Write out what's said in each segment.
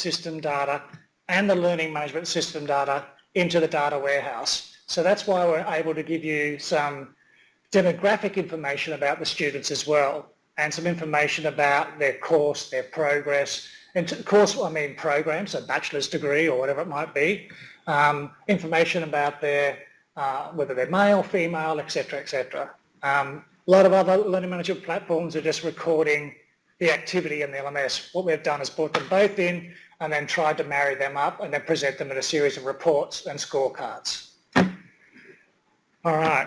system data and the learning management system data into the data warehouse. So that's why we're able to give you some demographic information about the students as well, and some information about their course, their progress, and course, I mean programs, a bachelor's degree or whatever it might be, information about their, whether they're male, female, etc., etc. A lot of other learning management platforms are just recording the activity in the LMS. What we've done is brought them both in and then tried to marry them up and then present them in a series of reports and scorecards. All right.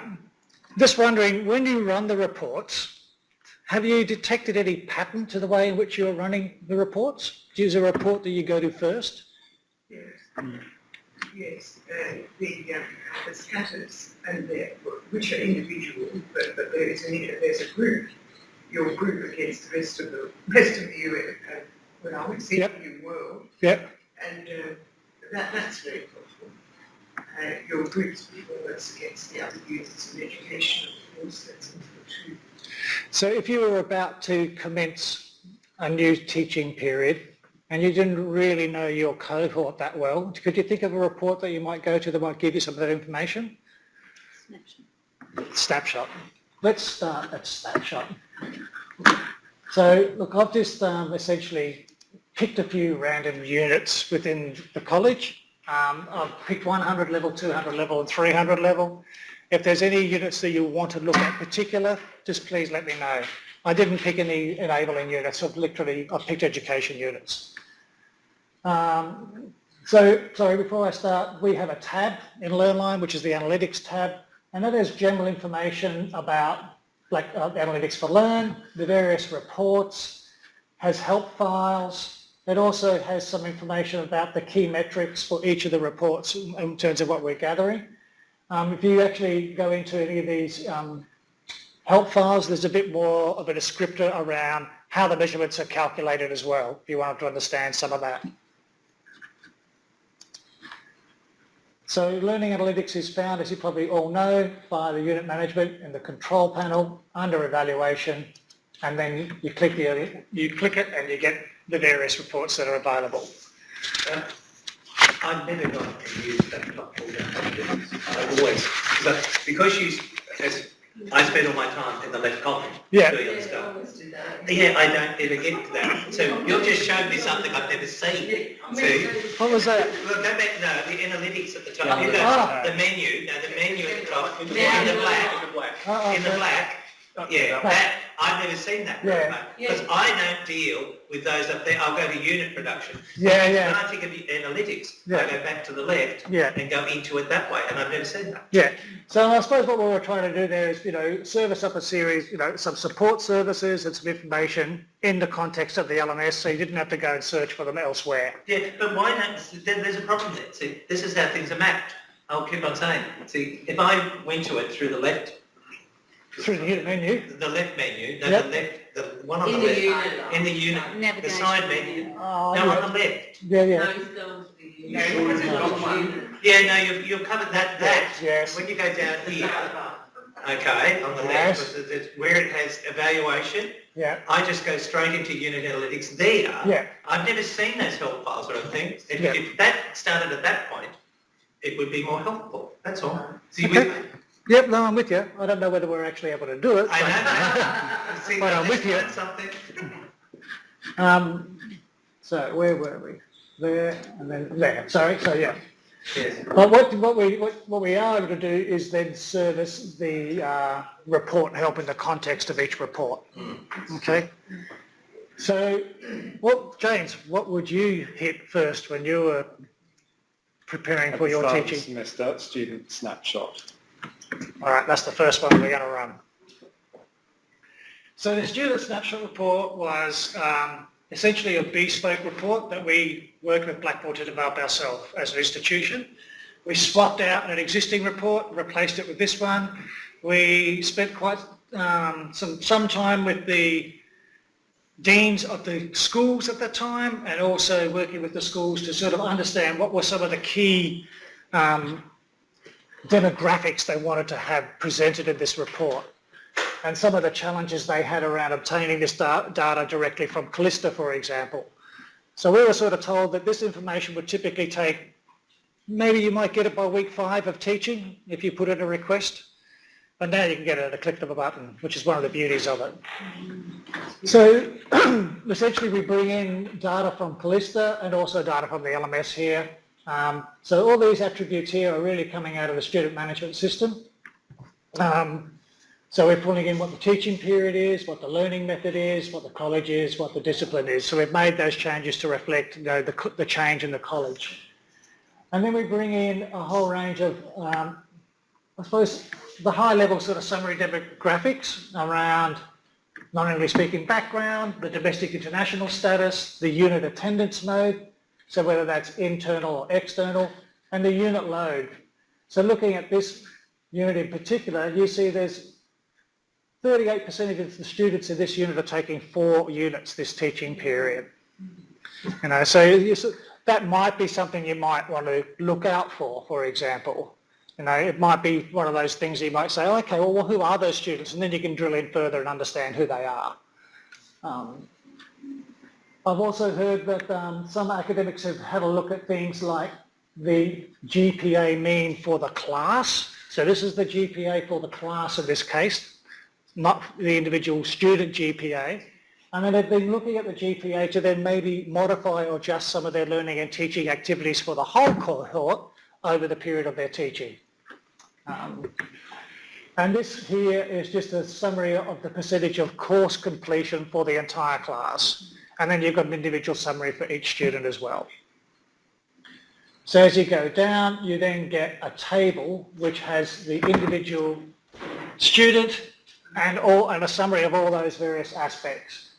Just wondering, when you run the reports, have you detected any pattern to the way in which you're running the reports? Do you use a report that you go to first? Yes. Yes. The status and which are individual, but there's a group. Your group against the rest of the when I would say your world. Yep. And that's very helpful. Your group's performance against the other units in education, of course, that's helpful too. So if you were about to commence a new teaching period and you didn't really know your cohort that well, could you think of a report that you might go to that might give you some of that information? Snapshot. Let's start at snapshot. So look, I've just essentially picked a few random units within the college. I've picked 100 level, 200 level and 300 level. If there's any units that you want to look at particular, just please let me know. I didn't pick any enabling units, I've picked education units. Sorry, before I start, we have a tab in LearnLine, which is the analytics tab, and that has general information about analytics for Learn, the various reports, has help files. It also has some information about the key metrics for each of the reports in terms of what we're gathering. If you actually go into any of these help files, there's a bit more of a descriptor around how the measurements are calculated as well, if you wanted to understand some of that. So Learning Analytics is found, as you probably all know, by the unit management in the control panel under evaluation, and then you click it and you get the various reports that are available. I've never got to use that platform. I've always, because I spend all my time in the left column doing other stuff. Yeah, I don't ever get to that. So you've just shown me something I've never seen. See? What was that? Well, go back, the analytics at the top. You go the menu at the top, in the black. Yeah, that, I've never seen that because I don't deal with those up there. I'll go to unit production. When I think of the analytics, I go back to the left and go into it that way, and I've never seen that. Yeah. So I suppose what we were trying to do there is, service up a series, some support services and some information in the context of the LMS, so you didn't have to go and search for them elsewhere. Yeah, but why not? There's a problem there. See, this is how things are mapped. I'll keep on saying. See, if I went to it through the left. Through the unit menu? The left menu, the one on the left, in the unit, the side menu, on the left. You've covered that. Yes. When you go down here, okay, on the left, where it has evaluation, I just go straight into unit analytics there. I've never seen those help files or anything. If that started at that point, it would be more helpful, that's all. See, Yep, no, I'm with you. I don't know whether we're actually able to do it. I know. See, but I'm with you. So where were we? There and then there. Sorry. So yeah. Yes. But what we are able to do is then service the report help in the context of each report. Okay. So, James, what would you hit first when you were preparing for your teaching? Semester student snapshot. All right, that's the first one we're going to run. So the student snapshot report was essentially a bespoke report that we worked with Blackboard to develop ourselves as an institution. We swapped out an existing report, replaced it with this one. We spent quite some time with the deans of the schools at the time, and also working with the schools to sort of understand what were some of the key demographics they wanted to have presented in this report, and some of the challenges they had around obtaining this data directly from Callista, for example. So we were sort of told that this information would typically take, maybe you might get it by week 5 of teaching if you put in a request, but now you can get it at a click of a button, which is one of the beauties of it. So essentially we bring in data from Callista and also data from the LMS here. So all these attributes here are really coming out of the student management system. So we're pulling in what the teaching period is, what the learning method is, what the college is, what the discipline is. So we've made those changes to reflect, you know, the change in the college. And then we bring in a whole range of, I suppose, the high-level sort of summary demographics around non-English speaking background, the domestic international status, the unit attendance mode, so whether that's internal or external, and the unit load. So looking at this unit in particular, you see there's 38% of the students in this unit are taking 4 units this teaching period. You know, so that might be something you might want to look out for example. You know, it might be one of those things you might say, okay, well, who are those students? And then you can drill in further and understand who they are. I've also heard that some academics have had a look at things like the GPA mean for the class. So this is the GPA for the class in this case, not the individual student GPA. And then they've been looking at the GPA to then maybe modify or adjust some of their learning and teaching activities for the whole cohort over the period of their teaching. And this here is just a summary of the percentage of course completion for the entire class. And then you've got an individual summary for each student as well. So as you go down, you then get a table which has the individual student and a summary of all those various aspects.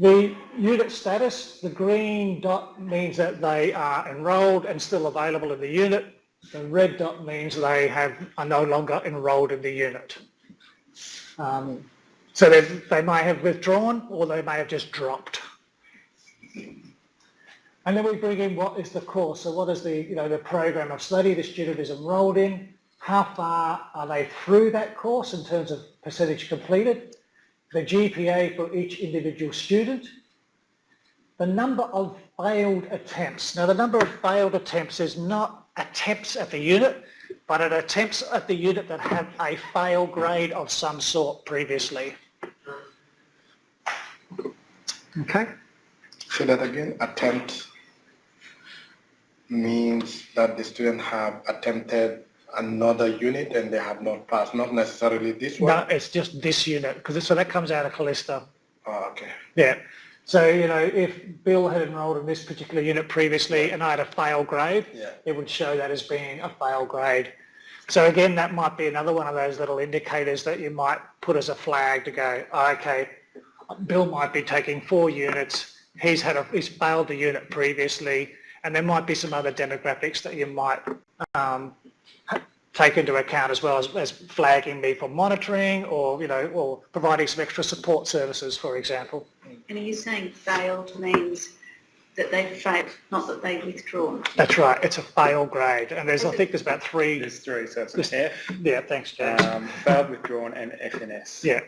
The unit status, the green dot means that they are enrolled and still available in the unit. The red dot means they are no longer enrolled in the unit. So they may have withdrawn or they may have just dropped. And then we bring in what is the course. So what is the program of study the student is enrolled in? How far are they through that course in terms of percentage completed? The GPA for each individual student. The number of failed attempts. Now the number of failed attempts is not attempts at the unit, but it attempts at the unit that have a fail grade of some sort previously. Okay. Say that again. Attempt means that the student have attempted another unit and they have not passed, not necessarily this one? No, it's just this unit, so that comes out of Callista. Oh, okay. Yeah. So, if Bill had enrolled in this particular unit previously and I had a fail grade, it would show that as being a fail grade. So again, that might be another one of those little indicators that you might put as a flag to go, oh, okay, Bill might be taking 4 units, he's failed the unit previously, and there might be some other demographics that you might take into account as well as flagging me for monitoring or providing some extra support services, for example. And are you saying failed means that they failed, not that they've withdrawn? That's right. It's a fail grade, and I think there's about 3. There's 3, so it's an F. Yeah, thanks, James. Failed, withdrawn, and FNS. Yeah.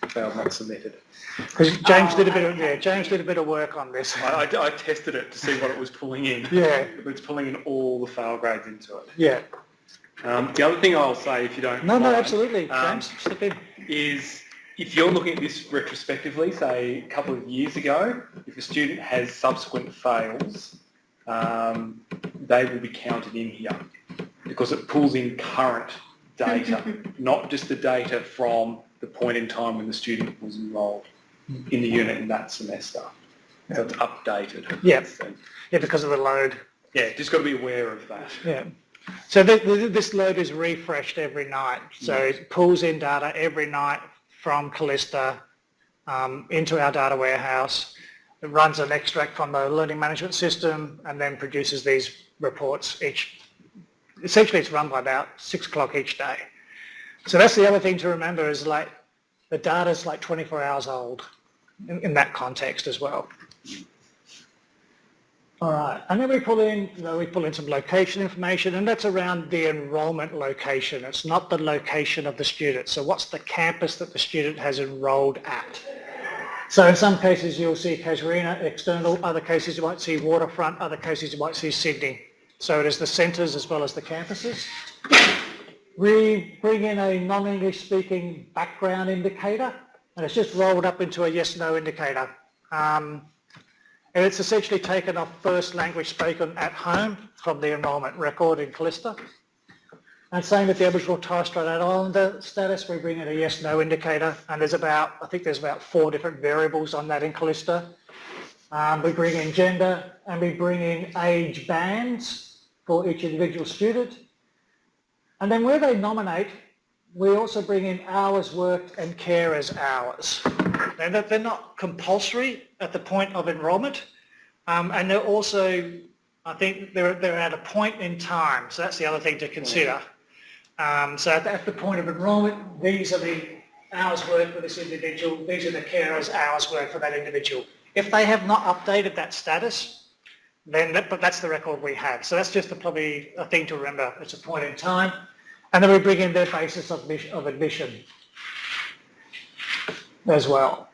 Failed, not submitted. Because James did a bit of work on this. I tested it to see what it was pulling in. Yeah. But it's pulling in all the fail grades into it. Yeah. The other thing I'll say, if you don't mind, No, absolutely, James, slip in. Is if you're looking at this retrospectively, say a couple of years ago, if a student has subsequent fails, they will be counted in here because it pulls in current data, not just the data from the point in time when the student was enrolled in the unit in that semester. So it's updated. Yeah, because of the load. Yeah, just got to be aware of that. Yeah. So this load is refreshed every night. So it pulls in data every night from Callista into our data warehouse. It runs an extract from the learning management system and then produces these reports essentially it's run by about 6 o'clock each day. So that's the other thing to remember is like the data's like 24 hours old in that context as well. All right, and then we pull in some location information, and that's around the enrollment location. It's not the location of the student. So what's the campus that the student has enrolled at? So in some cases you'll see Casuarina external, other cases you might see waterfront, other cases you might see Sydney. So it is the centres as well as the campuses. We bring in a non-English speaking background indicator, and it's just rolled up into a yes-no indicator. And it's essentially taken off first language spoken at home from the enrolment record in Calista. And same with the Aboriginal and Torres Strait Islander status, we bring in a yes-no indicator, and there's about, I think there's about 4 different variables on that in Calista. We bring in gender, and we bring in age bands for each individual student. And then where they nominate, we also bring in hours worked and carers hours. They're not compulsory at the point of enrolment, and they're also, I think they're at a point in time, so that's the other thing to consider. So at the point of enrolment, these are the hours worked for this individual, these are the carers hours worked for that individual. If they have not updated that status, then but that's the record we have. So that's just probably a thing to remember. It's a point in time. And then we bring in their basis of admission as well.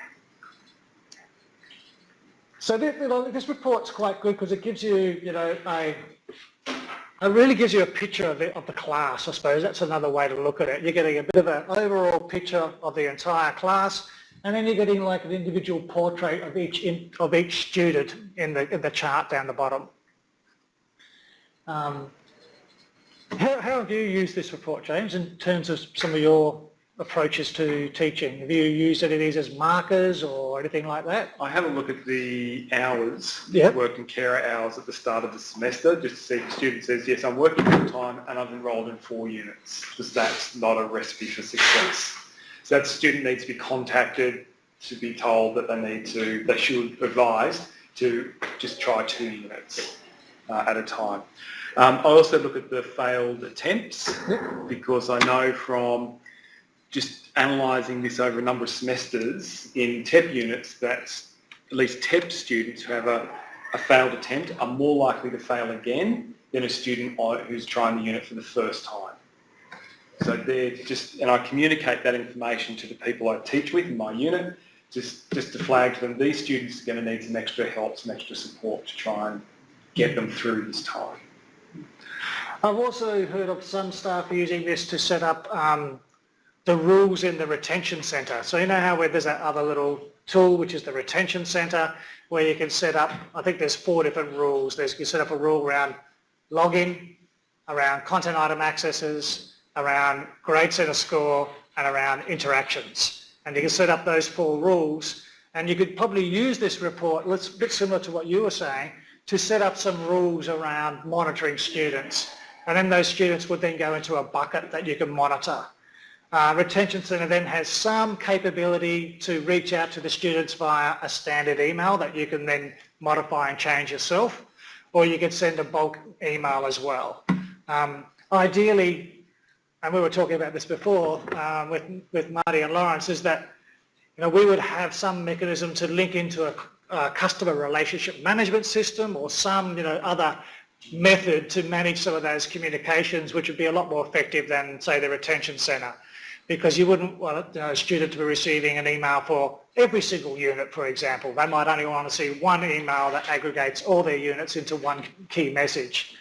So this report's quite good because it gives you, it really gives you a picture of the class, I suppose. That's another way to look at it. You're getting a bit of an overall picture of the entire class, and then you're getting like an individual portrait of each student in the chart down the bottom. How have you used this report, James, in terms of some of your approaches to teaching? Have you used any of these as markers or anything like that? I have a look at the hours, Yep. work and carer hours at the start of the semester, just to see if the student says, yes, I'm working full time and I've enrolled in 4 units, because that's not a recipe for success. So that student needs to be contacted, to be told that they should advise to just try 2 units at a time. I also look at the failed attempts, because I know from just analysing this over a number of semesters in TEP units that at least TEP students who have a failed attempt are more likely to fail again than a student who's trying the unit for the first time. So and I communicate that information to the people I teach with in my unit, just to flag to them, these students are going to need some extra help, some extra support to try and get them through this time. I've also heard of some staff using this to set up the rules in the retention centre. So you know how there's that other little tool, which is the retention centre, where you can set up, I think there's 4 different rules. You can set up a rule around login, around content item accesses, around grade centre score, and around interactions. And you can set up those 4 rules, and you could probably use this report, a bit similar to what you were saying, to set up some rules around monitoring students. And then those students would then go into a bucket that you can monitor. Retention Centre then has some capability to reach out to the students via a standard email that you can then modify and change yourself, or you can send a bulk email as well. Ideally, and we were talking about this before with Marty and Lawrence, is that we would have some mechanism to link into a customer relationship management system or some other method to manage some of those communications, which would be a lot more effective than, say, the retention centre, because you wouldn't want a student to be receiving an email for every single unit, for example. They might only want to see one email that aggregates all their units into one key message.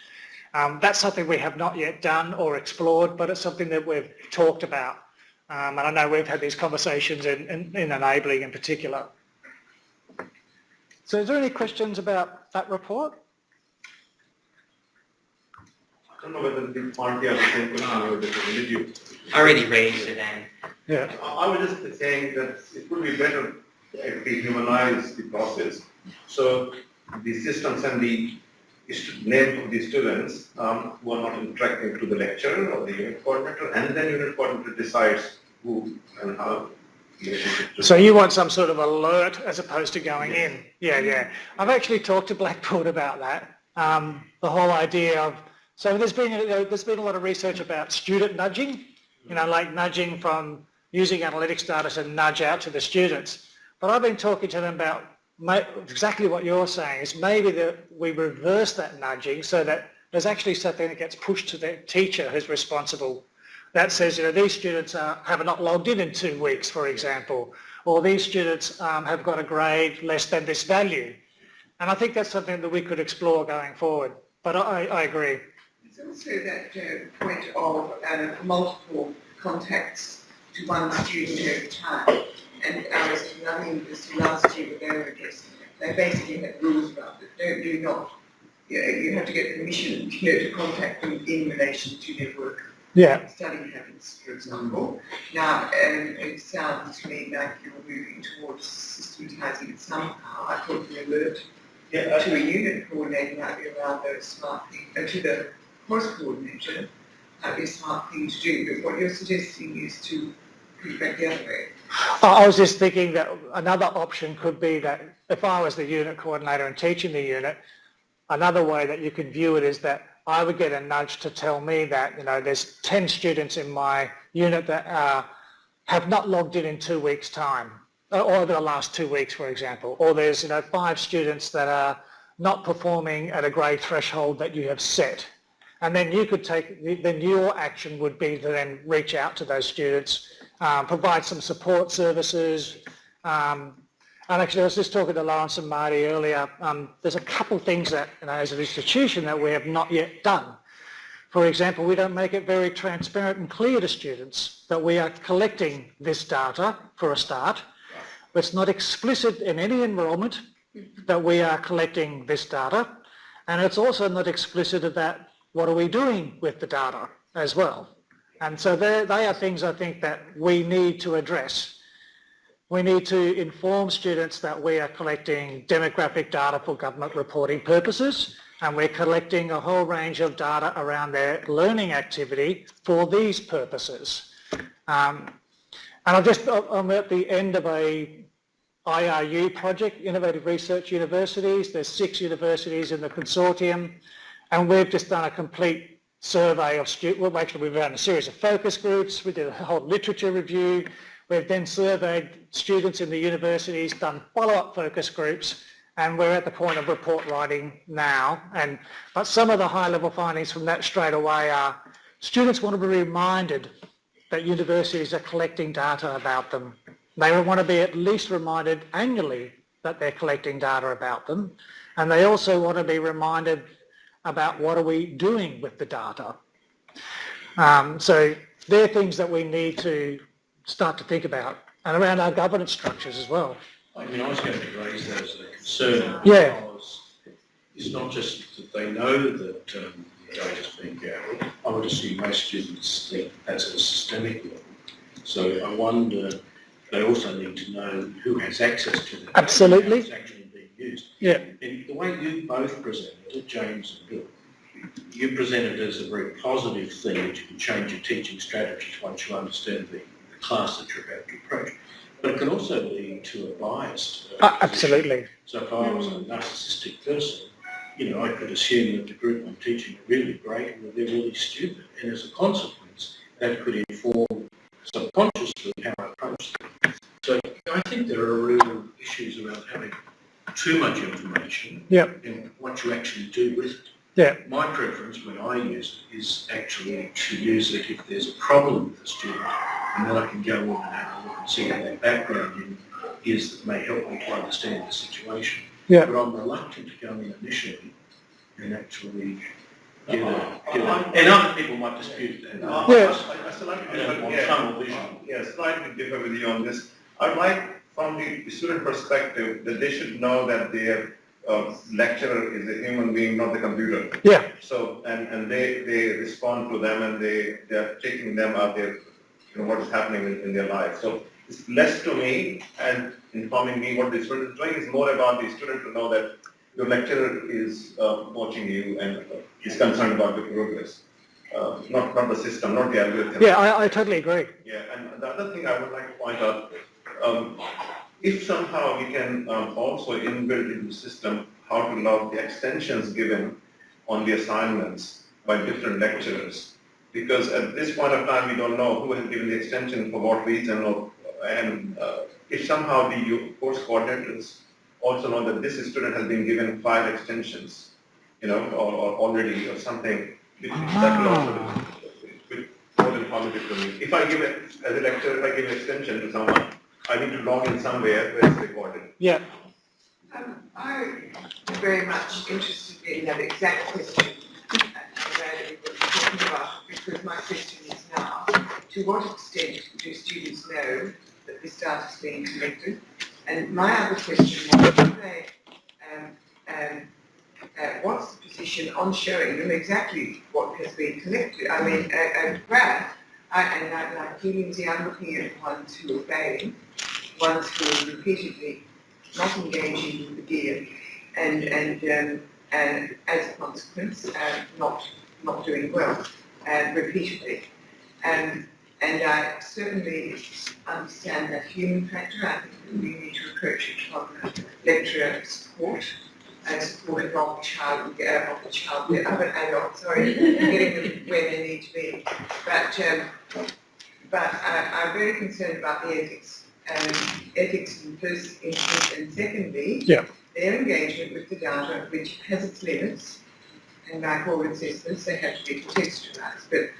That's something we have not yet done or explored, but it's something that we've talked about. And I know we've had these conversations in enabling in particular. So is there any questions about that report? I don't know whether the party has the same question or did you? I already raised it, and Yeah. I was just saying that it would be better if we humanize the process. So the systems and the name of the students who are not interacting to the lecturer or the unit coordinator, and then unit coordinator decides who and how. So you want some sort of alert as opposed to going in? Yeah. I've actually talked to Blackboard about that. The whole idea of, so there's been a lot of research about student nudging, like nudging from using analytics data to nudge out to the students. But I've been talking to them about exactly what you're saying, is maybe that we reverse that nudging so that there's actually something that gets pushed to the teacher who's responsible that says, these students have not logged in 2 weeks, for example, or these students have got a grade less than this value. And I think that's something that we could explore going forward. But I agree. It's also that point of multiple contacts to one student over time. And I was running this last year with their they basically had rules about it. Do not, you have to get permission, to contact them in relation to their work. Yeah. Study habits, for example. Now, it sounds to me like you're moving towards systematising it somehow. I thought the alert to a unit coordinator might be a rather smart thing, to the course coordinator might be a smart thing to do. But what you're suggesting is to put it back the other way. I was just thinking that another option could be that if I was the unit coordinator and teaching the unit, another way that you could view it is that I would get a nudge to tell me that, there's 10 students in my unit that have not logged in 2 weeks' time, or the last 2 weeks, for example, or there's, 5 students that are not performing at a grade threshold that you have set. And then you could then your action would be to then reach out to those students, provide some support services. And actually, I was just talking to Lawrence and Marty earlier. There's a couple of things that, as an institution, that we have not yet done. For example, we don't make it very transparent and clear to students that we are collecting this data for a start. It's not explicit in any enrolment that we are collecting this data. And it's also not explicit about what are we doing with the data as well. And so they are things I think that we need to address. We need to inform students that we are collecting demographic data for government reporting purposes, and we're collecting a whole range of data around their learning activity for these purposes. And I'm at the end of a IRU project, Innovative Research Universities. There's 6 universities in the consortium, and we've just done a complete survey of students. Well, actually, we've done a series of focus groups. We did a whole literature review. We've then surveyed students in the universities, done follow-up focus groups, and we're at the point of report writing now. But some of the high-level findings from that straight away are students want to be reminded that universities are collecting data about them. They want to be at least reminded annually that they're collecting data about them, and they also want to be reminded about what are we doing with the data. So they're things that we need to start to think about, and around our governance structures as well. I mean, I was going to raise that as a concern, Yeah. because it's not just that they know that the data is being gathered. I would assume most students think that's at a systemic level. So I wonder, they also need to know who has access to that. Absolutely. How it's actually being used. Yeah. And the way you both presented it, James and Bill, you presented it as a very positive thing that you can change your teaching strategies once you understand the class that you're about to approach. But it can also lead to a biased Absolutely. So if I was a narcissistic person, I could assume that the group I'm teaching are really great or they're really stupid. And as a consequence, that could inform subconsciously how I approach them. So I think there are real issues around having too much information and what you actually do with it. Yeah. My preference when I use it is actually to use it if there's a problem with the student, and then I can go in and have a look and see what their background is that may help me to understand the situation. Yeah. But I'm reluctant to go in initially and actually get and other people might dispute that. I slightly I don't want tunnel vision. slightly differ with you on this. I'd like, from the student perspective, that they should know that their lecturer is a human being, not the computer. Yeah. So, and they respond to them, and they are taking them out there, what is happening in their life. So it's less to me and informing me what the student is doing. Is more about the student to know that your lecturer is watching you and is concerned about the progress. Not the system, not the algorithm. Yeah, I totally agree. Yeah, and the other thing I would like to point out, if somehow we can also inbuild into the system how to log the extensions given on the assignments by different lecturers, because at this point of time we don't know who has given the extension for what reason, and if somehow the course coordinators also know that this student has been given 5 extensions, or already or something, that will also be more informative to me. If I give it, as a lecturer, if I give an extension to someone, I need to log in somewhere where it's recorded. Yeah. I'm very much interested in that exact question that you're talking about, because my question is now, to what extent do students know that this data is being collected? And my other question was, do they, what's the position on showing them exactly what has been collected? I mean, a graph, like Lindsay, I'm looking at ones who are failing, ones who are repeatedly not engaging with the gear, and as a consequence, not doing well, repeatedly. And I certainly understand that human factor. I think that we need to approach it from lecturer support, support of the child, the other adults, getting them where they need to be. But I'm very concerned about the ethics. Ethics in the first instance, and secondly, their engagement with the data, which has its limits, and like all assessments, they have to be contextualised. But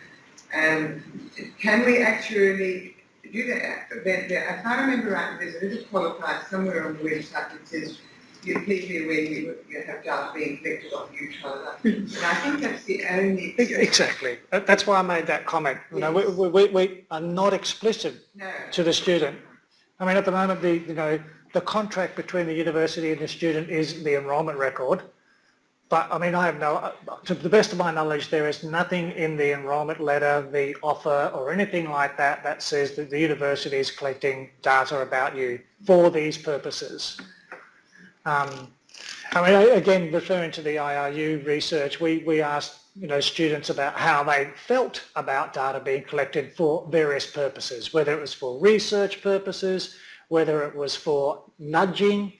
can we actually do that? If I remember right, there's a little qualifier somewhere on the website that says, you please be aware you have data being collected on you, child. And I think that's the only... Exactly. That's why I made that comment. You know, we are not explicit to the student. I mean, at the moment, the contract between the university and the student is the enrolment record. But I mean, to the best of my knowledge, there is nothing in the enrolment letter, the offer, or anything like that that says that the university is collecting data about you for these purposes. I mean, again, referring to the IRU research, we asked students about how they felt about data being collected for various purposes, whether it was for research purposes, whether it was for nudging,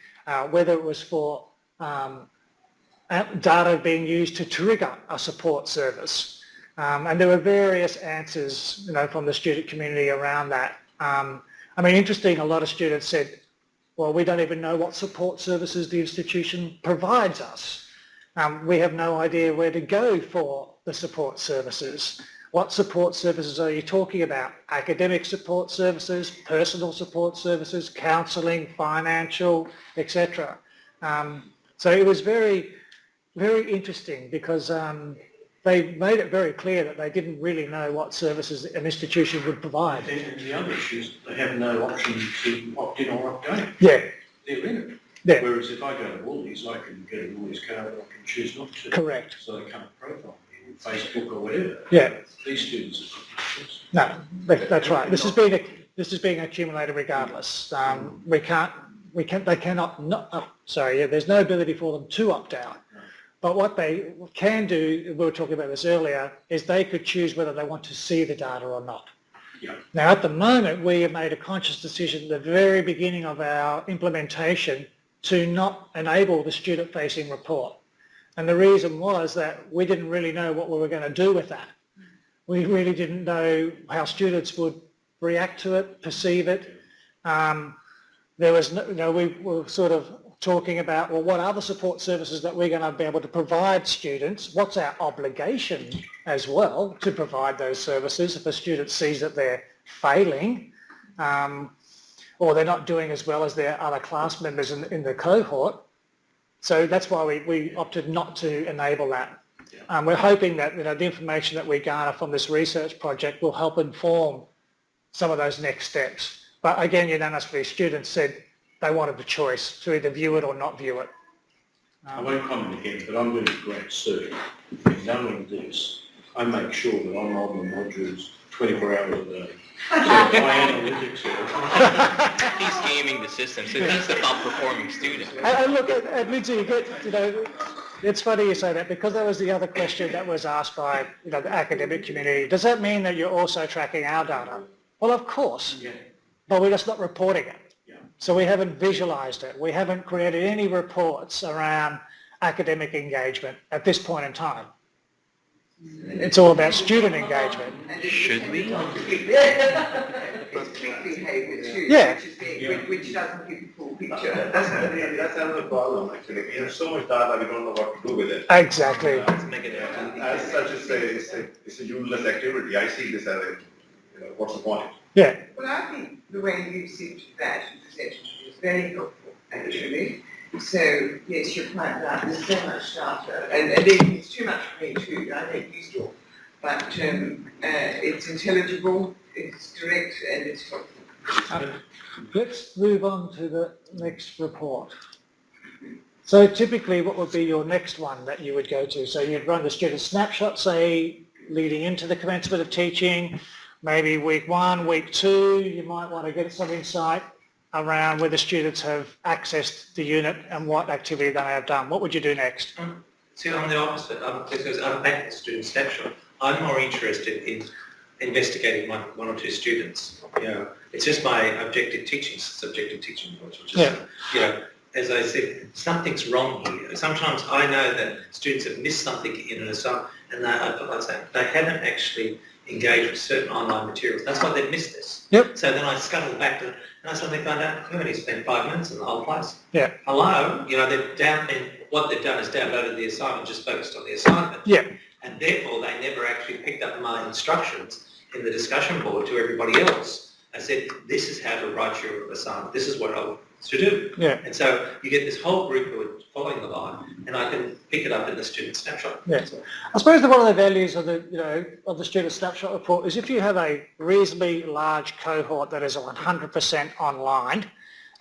whether it was for data being used to trigger a support service. And there were various answers, from the student community around that. I mean, interesting, a lot of students said, well, we don't even know what support services the institution provides us. We have no idea where to go for the support services. What support services are you talking about? Academic support services, personal support services, counselling, financial, etc. So it was very, very interesting because they made it very clear that they didn't really know what services an institution would provide. And the other issue is they have no option to opt in or opt out. Yeah. They're in it. Yeah. Whereas if I go to Woolies, I can get a Woolies card or I can choose not to. Correct. So they can't profile me on Facebook or whatever. Yeah. These students are No, that's right. This is being accumulated regardless. There's no ability for them to opt out. But what they can do, we were talking about this earlier, is they could choose whether they want to see the data or not. Yeah. Now, at the moment, we have made a conscious decision at the very beginning of our implementation to not enable the student-facing report. And the reason was that we didn't really know what we were going to do with that. We really didn't know how students would react to it, perceive it. There was we were sort of talking about, well, what are the support services that we're going to be able to provide students? What's our obligation as well to provide those services if a student sees that they're failing or they're not doing as well as their other class members in the cohort? So that's why we opted not to enable that. We're hoping that the information that we garner from this research project will help inform some of those next steps. But again, unanimously, students said they wanted the choice to either view it or not view it. I won't comment again, but I'm going to grant Searle. In knowing this, I make sure that I'm on the modules 24 hours a day. So my analytics are... He's gaming the system, so he's the top-performing student. And look, at Lindsay, it's funny you say that because that was the other question that was asked by the academic community. Does that mean that you're also tracking our data? Well, of course, but we're just not reporting it. So we haven't visualised it. We haven't created any reports around academic engagement at this point in time. It's all about student engagement. Should we? It's click behaviour too, Yeah. which doesn't give a full picture. That's another problem actually. We have so much data, we don't know what to do with it. Exactly. Let's make it happen. As such, it's a useless activity. I see this as what's the point? Yeah. Well, I think the way you said that and presented it is very helpful, actually. So, yes, you're quite right, there's so much data, and it's too much for me too, I don't use it all. But it's intelligible, it's direct, and it's helpful. Let's move on to the next report. So typically what would be your next one that you would go to? So you'd run the student snapshot, say, leading into the commencement of teaching, maybe week 1, week 2, you might want to get some insight around whether students have accessed the unit and what activity they have done. What would you do next? See, I'm the opposite. Because I'm back to student snapshot. I'm more interested in investigating one or two students. You know, it's just my objective teaching, subjective teaching approach, which is, you know, as I said, something's wrong here. Sometimes I know that students have missed something in an assignment, and they haven't actually engaged with certain online materials. That's why they've missed this. Yep. So then I scuttle back to, and I suddenly find out, we only spent 5 minutes in the whole place. Yeah. Hello, you know, what they've done is downloaded the assignment, just focused on the assignment. Yeah. And therefore they never actually picked up my instructions in the discussion board to everybody else. I said, this is how to write your assignment. This is what I want to do. Yeah. And so you get this whole group who are following the line, and I can pick it up in the student snapshot. Yeah. I suppose that one of the values of the student snapshot report is if you have a reasonably large cohort that is 100% online,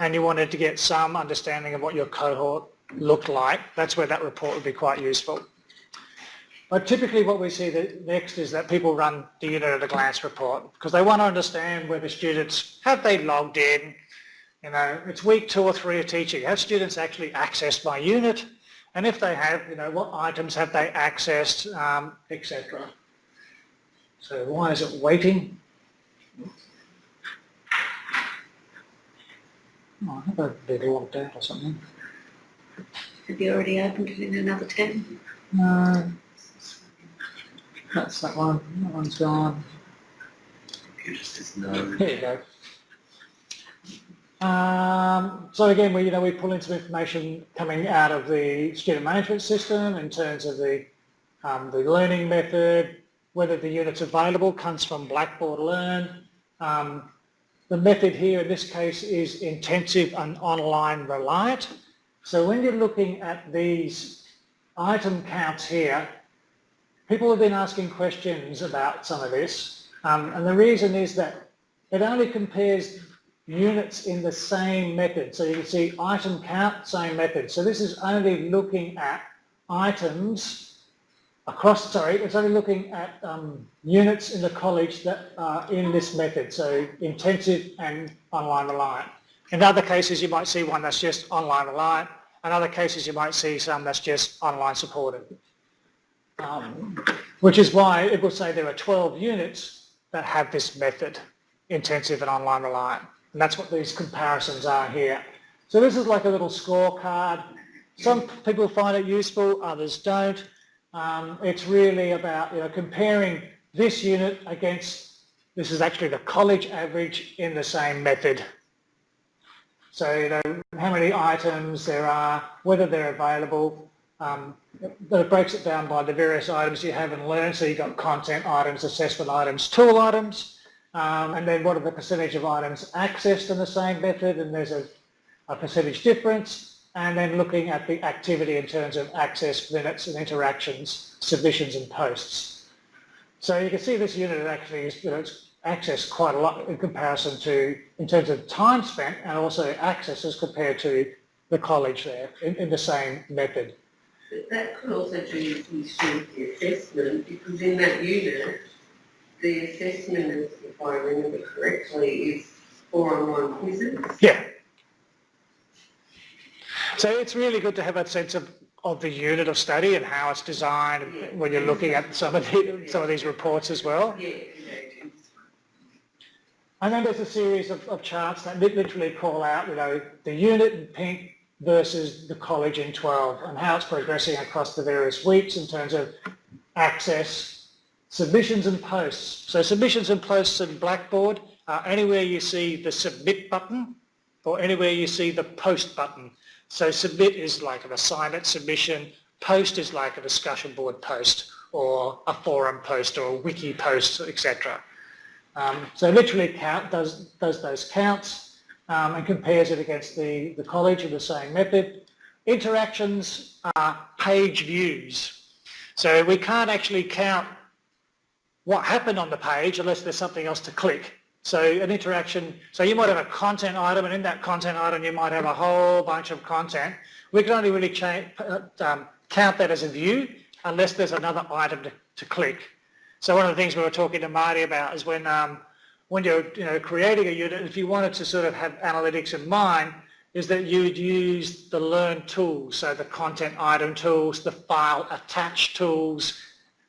and you wanted to get some understanding of what your cohort looked like, that's where that report would be quite useful. But typically what we see next is that people run the unit at a glance report because they want to understand whether students, have they logged in, you know, it's week 2 or 3 of teaching, have students actually accessed my unit? And if they have, you know, what items have they accessed, etc. So why is it waiting? Oh, I think I've been logged out or something. Have you already opened it in another tab? No. That's that one. That one's gone. Computer says no. Here you go. So again, we pull in some information coming out of the student management system in terms of the learning method, whether the unit's available comes from Blackboard Learn. The method here in this case is intensive and online reliant. So when you're looking at these item counts here, people have been asking questions about some of this, and the reason is that it only compares units in the same method. So you can see item count, same method. So this is only looking at items across, it's only looking at units in the college that are in this method, so intensive and online reliant. In other cases, you might see one that's just online reliant. In other cases, you might see some that's just online supported. Which is why it will say there are 12 units that have this method, intensive and online reliant. And that's what these comparisons are here. So this is like a little scorecard. Some people find it useful, others don't. It's really about comparing this unit against, this is actually the college average in the same method. So how many items there are, whether they're available. But it breaks it down by the various items you have and learn. So you've got content items, assessment items, tool items, and then what are the percentage of items accessed in the same method, and there's a percentage difference, and then looking at the activity in terms of access, minutes and interactions, submissions and posts. So you can see this unit actually is, it's accessed quite a lot in comparison to, in terms of time spent, and also access as compared to the college there in the same method. But that could also be issued the assessment, because in that unit, the assessment, if I remember correctly, is 4 online quizzes. Yeah. So it's really good to have a sense of the unit of study and how it's designed when you're looking at some of these reports as well. Yeah. And then there's a series of charts that literally call out, the unit in pink versus the college in 12 and how it's progressing across the various weeks in terms of access, submissions and posts. So submissions and posts in Blackboard are anywhere you see the submit button or anywhere you see the post button. So submit is like an assignment submission, post is like a discussion board post or a forum post or a wiki post, etc. So literally count does those counts and compares it against the college with the same method. Interactions are page views. So we can't actually count what happened on the page unless there's something else to click. So an interaction, so you might have a content item, and in that content item you might have a whole bunch of content. We can only really count that as a view unless there's another item to click. So one of the things we were talking to Marty about is when you're creating a unit, if you wanted to sort of have analytics in mind, is that you'd use the learn tools, so the content item tools, the file attach tools,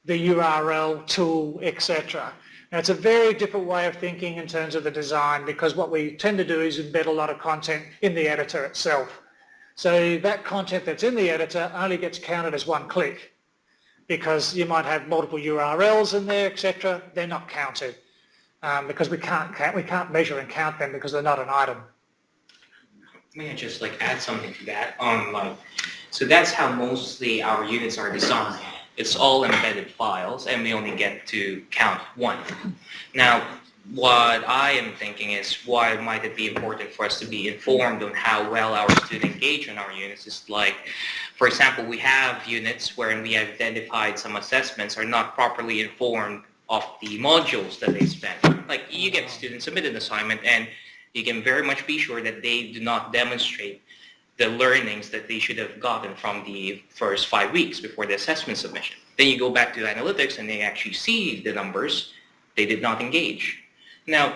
the URL tool, etc. Now it's a very different way of thinking in terms of the design, because what we tend to do is embed a lot of content in the editor itself. So that content that's in the editor only gets counted as one click, because you might have multiple URLs in there, etc. They're not counted because we can't measure and count them because they're not an item. May I just add something to that? So that's how mostly our units are designed. It's all embedded files, and we only get to count one. Now, what I am thinking is, why might it be important for us to be informed on how well our students engage on our units? Is for example, we have units wherein we identified some assessments are not properly informed of the modules that they spend. You get students submit an assignment, and you can very much be sure that they do not demonstrate the learnings that they should have gotten from the first 5 weeks before the assessment submission. Then you go back to analytics and they actually see the numbers, they did not engage. Now,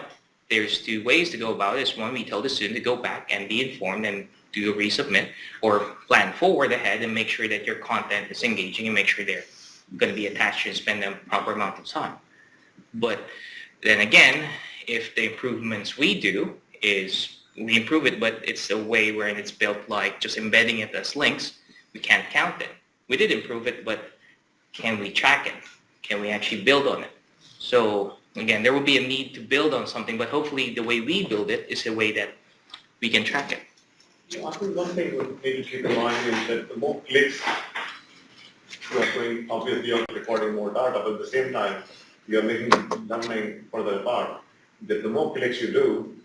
there's two ways to go about it. One, we tell the student to go back and be informed and do a resubmit, or plan forward ahead and make sure that your content is engaging and make sure they're going to be attached and spend a proper amount of time. But then again, if the improvements we do is we improve it, but it's a way wherein it's built just embedding it as links, we can't count it. We did improve it, but can we track it? Can we actually build on it? So again, there will be a need to build on something, but hopefully the way we build it is a way that we can track it. I think one thing we need to keep in mind is that the more clicks you are doing, obviously you're recording more data, but at the same time, you're making numbering further apart. That the more clicks you do,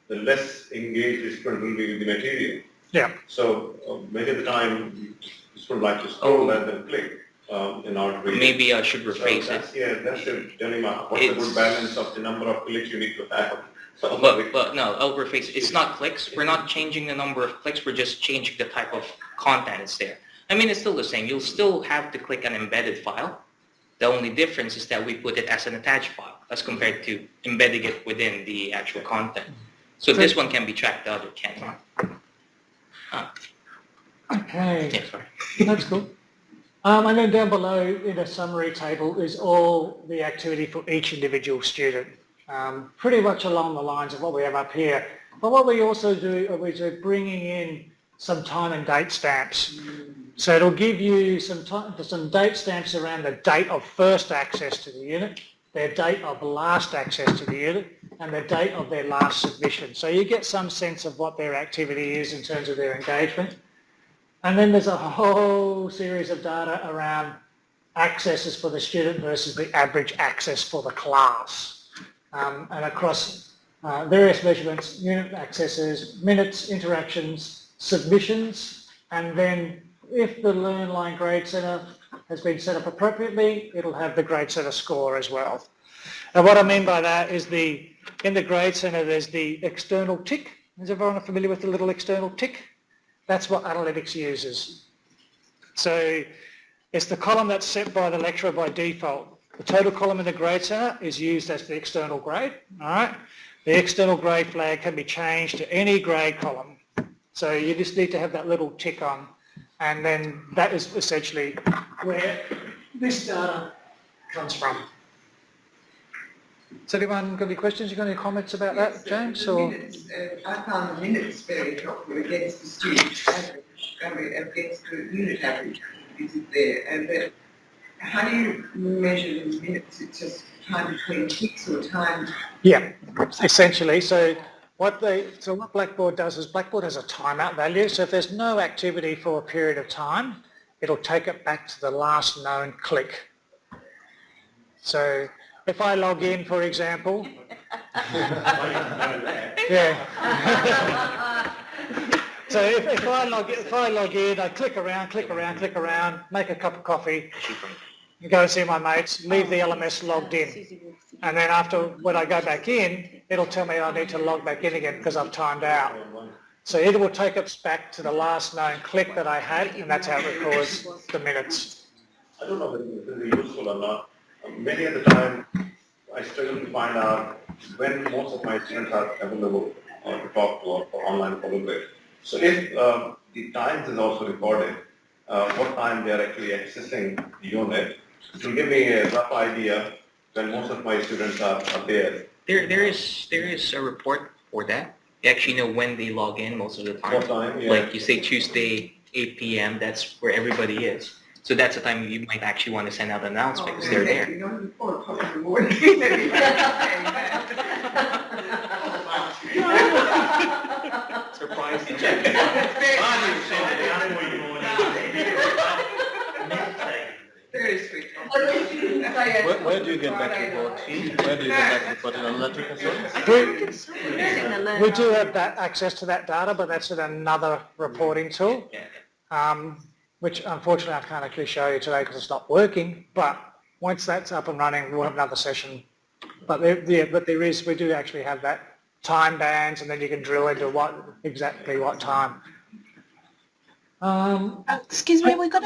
the less engaged the student will be with the material. Yeah. So many of the time, the student like to scroll rather than click in order to read. Maybe I should rephrase it. Yeah, that's the dilemma. What's the good balance of the number of clicks you need to have? But no, I'll rephrase it. It's not clicks. We're not changing the number of clicks. We're just changing the type of content that's there. I mean, it's still the same. You'll still have to click an embedded file. The only difference is that we put it as an attached file as compared to embedding it within the actual content. So this one can be tracked, the other cannot. Okay, Yeah, sorry. that's cool. And then down below in a summary table is all the activity for each individual student, pretty much along the lines of what we have up here. But what we also do is we're bringing in some time and date stamps. So it'll give you some date stamps around the date of first access to the unit, their date of last access to the unit, and the date of their last submission. So you get some sense of what their activity is in terms of their engagement. And then there's a whole series of data around accesses for the student versus the average access for the class. And across various measurements, unit accesses, minutes, interactions, submissions, and then if the LearnLine Grade Centre has been set up appropriately, it'll have the Grade Centre score as well. And what I mean by that is in the Grade Centre there's the external tick. Is everyone familiar with the little external tick? That's what analytics uses. So it's the column that's set by the lecturer by default. The total column in the Grade Centre is used as the external grade, all right? The external grade flag can be changed to any grade column. So you just need to have that little tick on, and then that is essentially where this data comes from. Has anyone got any questions? You got any comments about that, James? Or? Minutes, I found the minutes very helpful against the student average, against the unit average, is it there? And how do you measure the minutes? It's just time between ticks or time? Yeah, essentially. So what Blackboard does is Blackboard has a timeout value. So if there's no activity for a period of time, it'll take it back to the last known click. So if I log in, for example, Yeah. So if I log in, I click around, make a cup of coffee, go and see my mates, leave the LMS logged in. And then when I go back in, it'll tell me I need to log back in again because I've timed out. So it will take us back to the last known click that I had, and that's how it records the minutes. I don't know whether this is useful or not. Many of the time, I struggle to find out when most of my students are available to talk to or for online collaborate. So if the times is also recorded, what time they are actually accessing the unit, it will give me a rough idea when most of my students are there. There is a report for that. You actually know when they log in most of the time. What time? Yeah. Like you say Tuesday, 8 p.m., that's where everybody is. So that's the time you might actually want to send out an announcement because they're there. Surprise. Very sweet. Where do you get that report? Where do you get that report? In Analytics as well? We do have that access to that data, but that's in another reporting tool, which unfortunately I can't actually show you today because it's not working. But once that's up and running, we'll have another session. But we do actually have that time bands, and then you can drill into exactly what time. Excuse me, have we got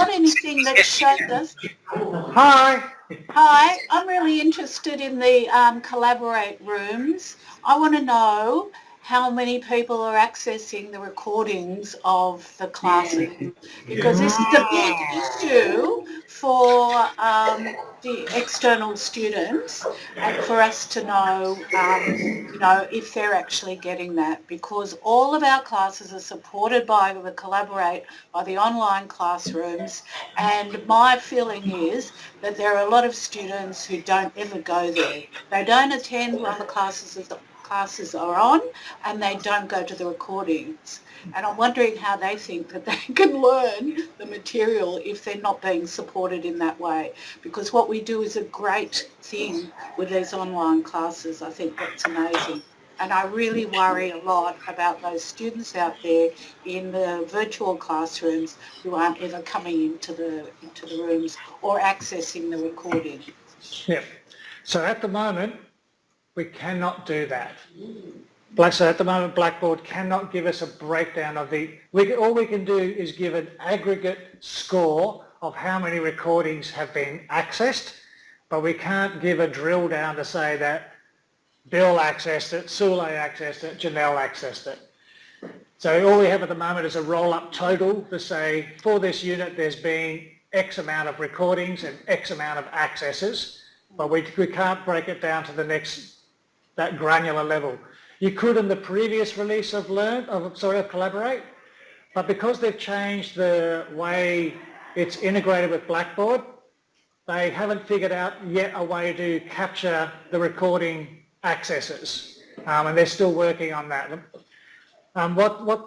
anything that shows us? Hi. Hi, I'm really interested in the Collaborate rooms. I want to know how many people are accessing the recordings of the classes, because this is a big issue for the external students, and for us to know, if they're actually getting that, because all of our classes are supported by the Collaborate, by the online classrooms, and my feeling is that there are a lot of students who don't ever go there. They don't attend when the classes are on, and they don't go to the recordings. And I'm wondering how they think that they can learn the material if they're not being supported in that way. Because what we do is a great thing with these online classes. I think that's amazing. And I really worry a lot about those students out there in the virtual classrooms who aren't ever coming into the rooms or accessing the recording. Yeah. So at the moment, we cannot do that. So at the moment, Blackboard cannot give us a breakdown of all we can do is give an aggregate score of how many recordings have been accessed, but we can't give a drill down to say that Bill accessed it, Searle accessed it, Janelle accessed it. So all we have at the moment is a roll-up total to say, for this unit, there's been X amount of recordings and X amount of accesses, but we can't break it down to that granular level. You could in the previous release of Collaborate, but because they've changed the way it's integrated with Blackboard, they haven't figured out yet a way to capture the recording accesses, and they're still working on that. What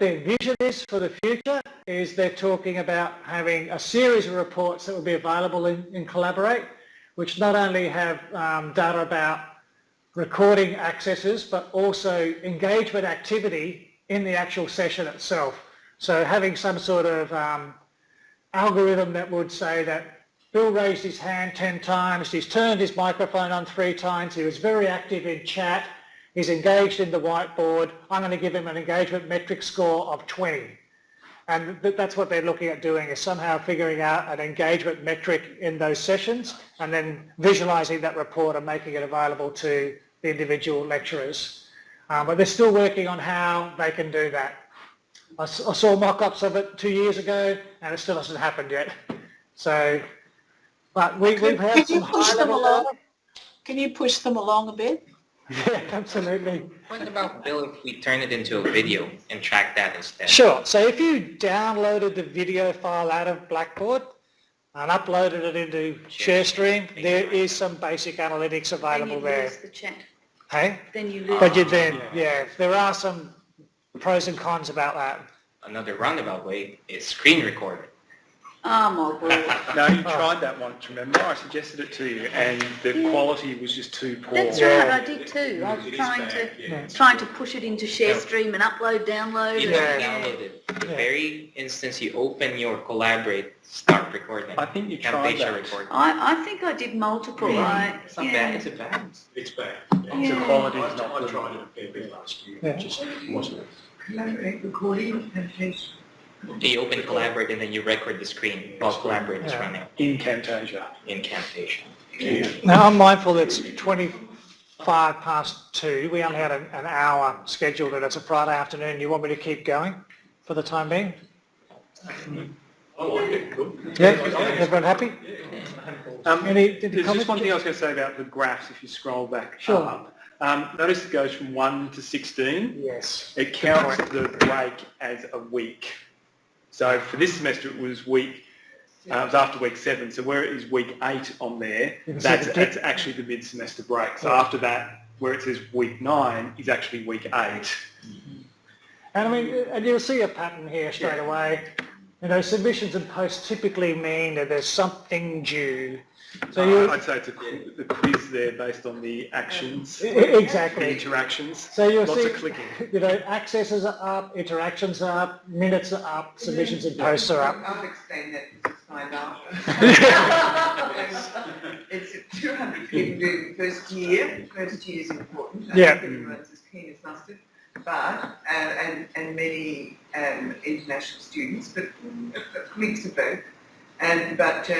their vision is for the future is they're talking about having a series of reports that will be available in Collaborate, which not only have data about recording accesses, but also engagement activity in the actual session itself. So having some sort of algorithm that would say that Bill raised his hand 10 times, he's turned his microphone on 3 times, he was very active in chat, he's engaged in the whiteboard, I'm going to give him an engagement metric score of 20. And that's what they're looking at doing, is somehow figuring out an engagement metric in those sessions and then visualizing that report and making it available to the individual lecturers. But they're still working on how they can do that. I saw mock-ups of it 2 years ago and it still hasn't happened yet. So, but we've had some high-level data. Can you push them along a bit? Yeah, absolutely. What about, Bill, if we turn it into a video and track that instead? Sure. So if you downloaded the video file out of Blackboard and uploaded it into ShareStream, there is some basic analytics available there. The chat. Hey? Then you lose. But there are some pros and cons about that. Another roundabout way is screen recording. Oh my word. No, you tried that once, remember? I suggested it to you, and the quality was just too poor. That's right, I did too. I was trying to push it into ShareStream and upload, download. You don't download it. The very instance you open your Collaborate, start recording. I think you tried that. Recording. I think I did multiple. It's not bad. Is it bad? It's bad. The quality is not I good. tried it a fair bit last year. Yeah. It just wasn't. Collaborate, recording, presentation. You open Collaborate and then you record the screen while Collaborate is running In Camtasia. in Camtasia. Yeah. Now, I'm mindful it's 25 past 2. We only had an hour scheduled and it's a Friday afternoon. You want me to keep going for the time being? I like it, cool. Yeah? Everyone happy? Any There's comments? just one thing I was going to say about the graphs if you scroll back Sure. up. Notice it goes from 1 to 16. Yes. It counts the break as a week. So for this semester it was it was after week 7, so where it is week 8 on there, that's actually the mid-semester break. So after that, where it says week 9 is actually week 8. And I mean, and you'll see a pattern here straight away. You know, submissions and posts typically mean that there's something due. So I'd say it's the quiz there based on the actions, exactly. the interactions. So you'll Lots see, of clicking. you know, accesses are up, interactions are up, minutes are up, submissions and posts are up. I'll explain that because it's my after. It's 200 people doing the first year. First year is important. I Yeah. think everyone's as keen as mustard. But, and many international students, but a mix of both. But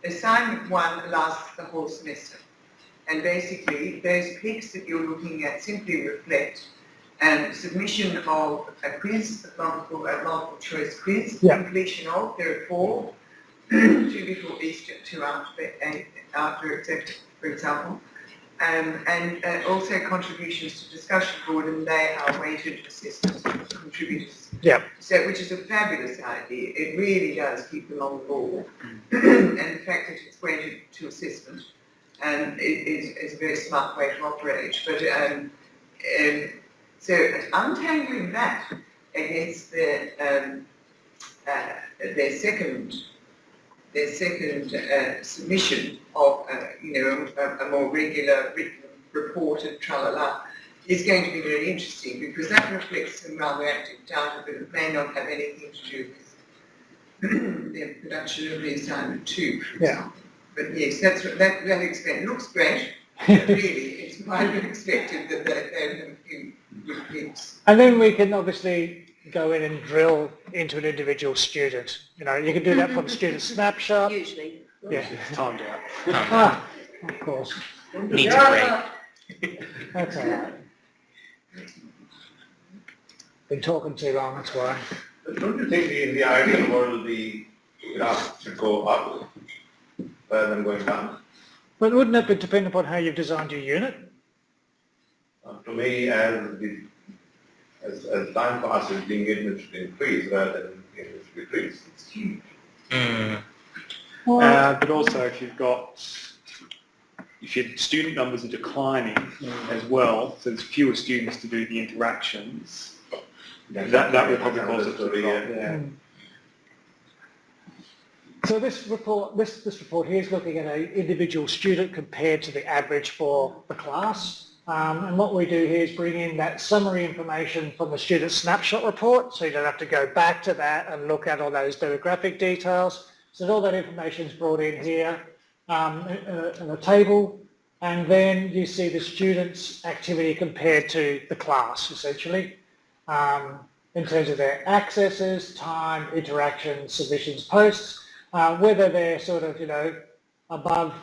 assignment 1 lasts the whole semester. And basically, those peaks that you're looking at simply reflect submission of a quiz, a multiple choice quiz, completion of, there are 4, 2 before Easter, 2 after for example. And also contributions to discussion board, and they are weighted assessment contributors. Yeah. So, which is a fabulous idea. It really does keep them on the ball. And the fact that it's weighted to assessment is a very smart way to operate. But so untangling that against their second submission of a more regular written report and tralala is going to be very interesting, because that reflects some rather active data, but it may not have anything to do with the production of the assignment 2, for example. But yes, that explains. It looks great, but really it's quite unexpected that they have a few repeats. And then we can obviously go in and drill into an individual student. You know, you can do that from student snapshot. Usually. Yeah. It's timed out. Ah, of course. Needs a break. That's all right. Been talking too long, that's why. Don't you think in the ideal world the graph should go up rather than going down? But wouldn't it depend upon how you've designed your unit? To me, as time passes, the engagement should increase rather than engagement should decrease. It's huge. But also if your student numbers are declining as well, so there's fewer students to do the interactions, that will probably cause it to be. So this report here is looking at an individual student compared to the average for the class. And what we do here is bring in that summary information from the student snapshot report, so you don't have to go back to that and look at all those demographic details. So all that information is brought in here in a table, and then you see the student's activity compared to the class, essentially, in terms of their accesses, time, interactions, submissions, posts, whether they're sort of, above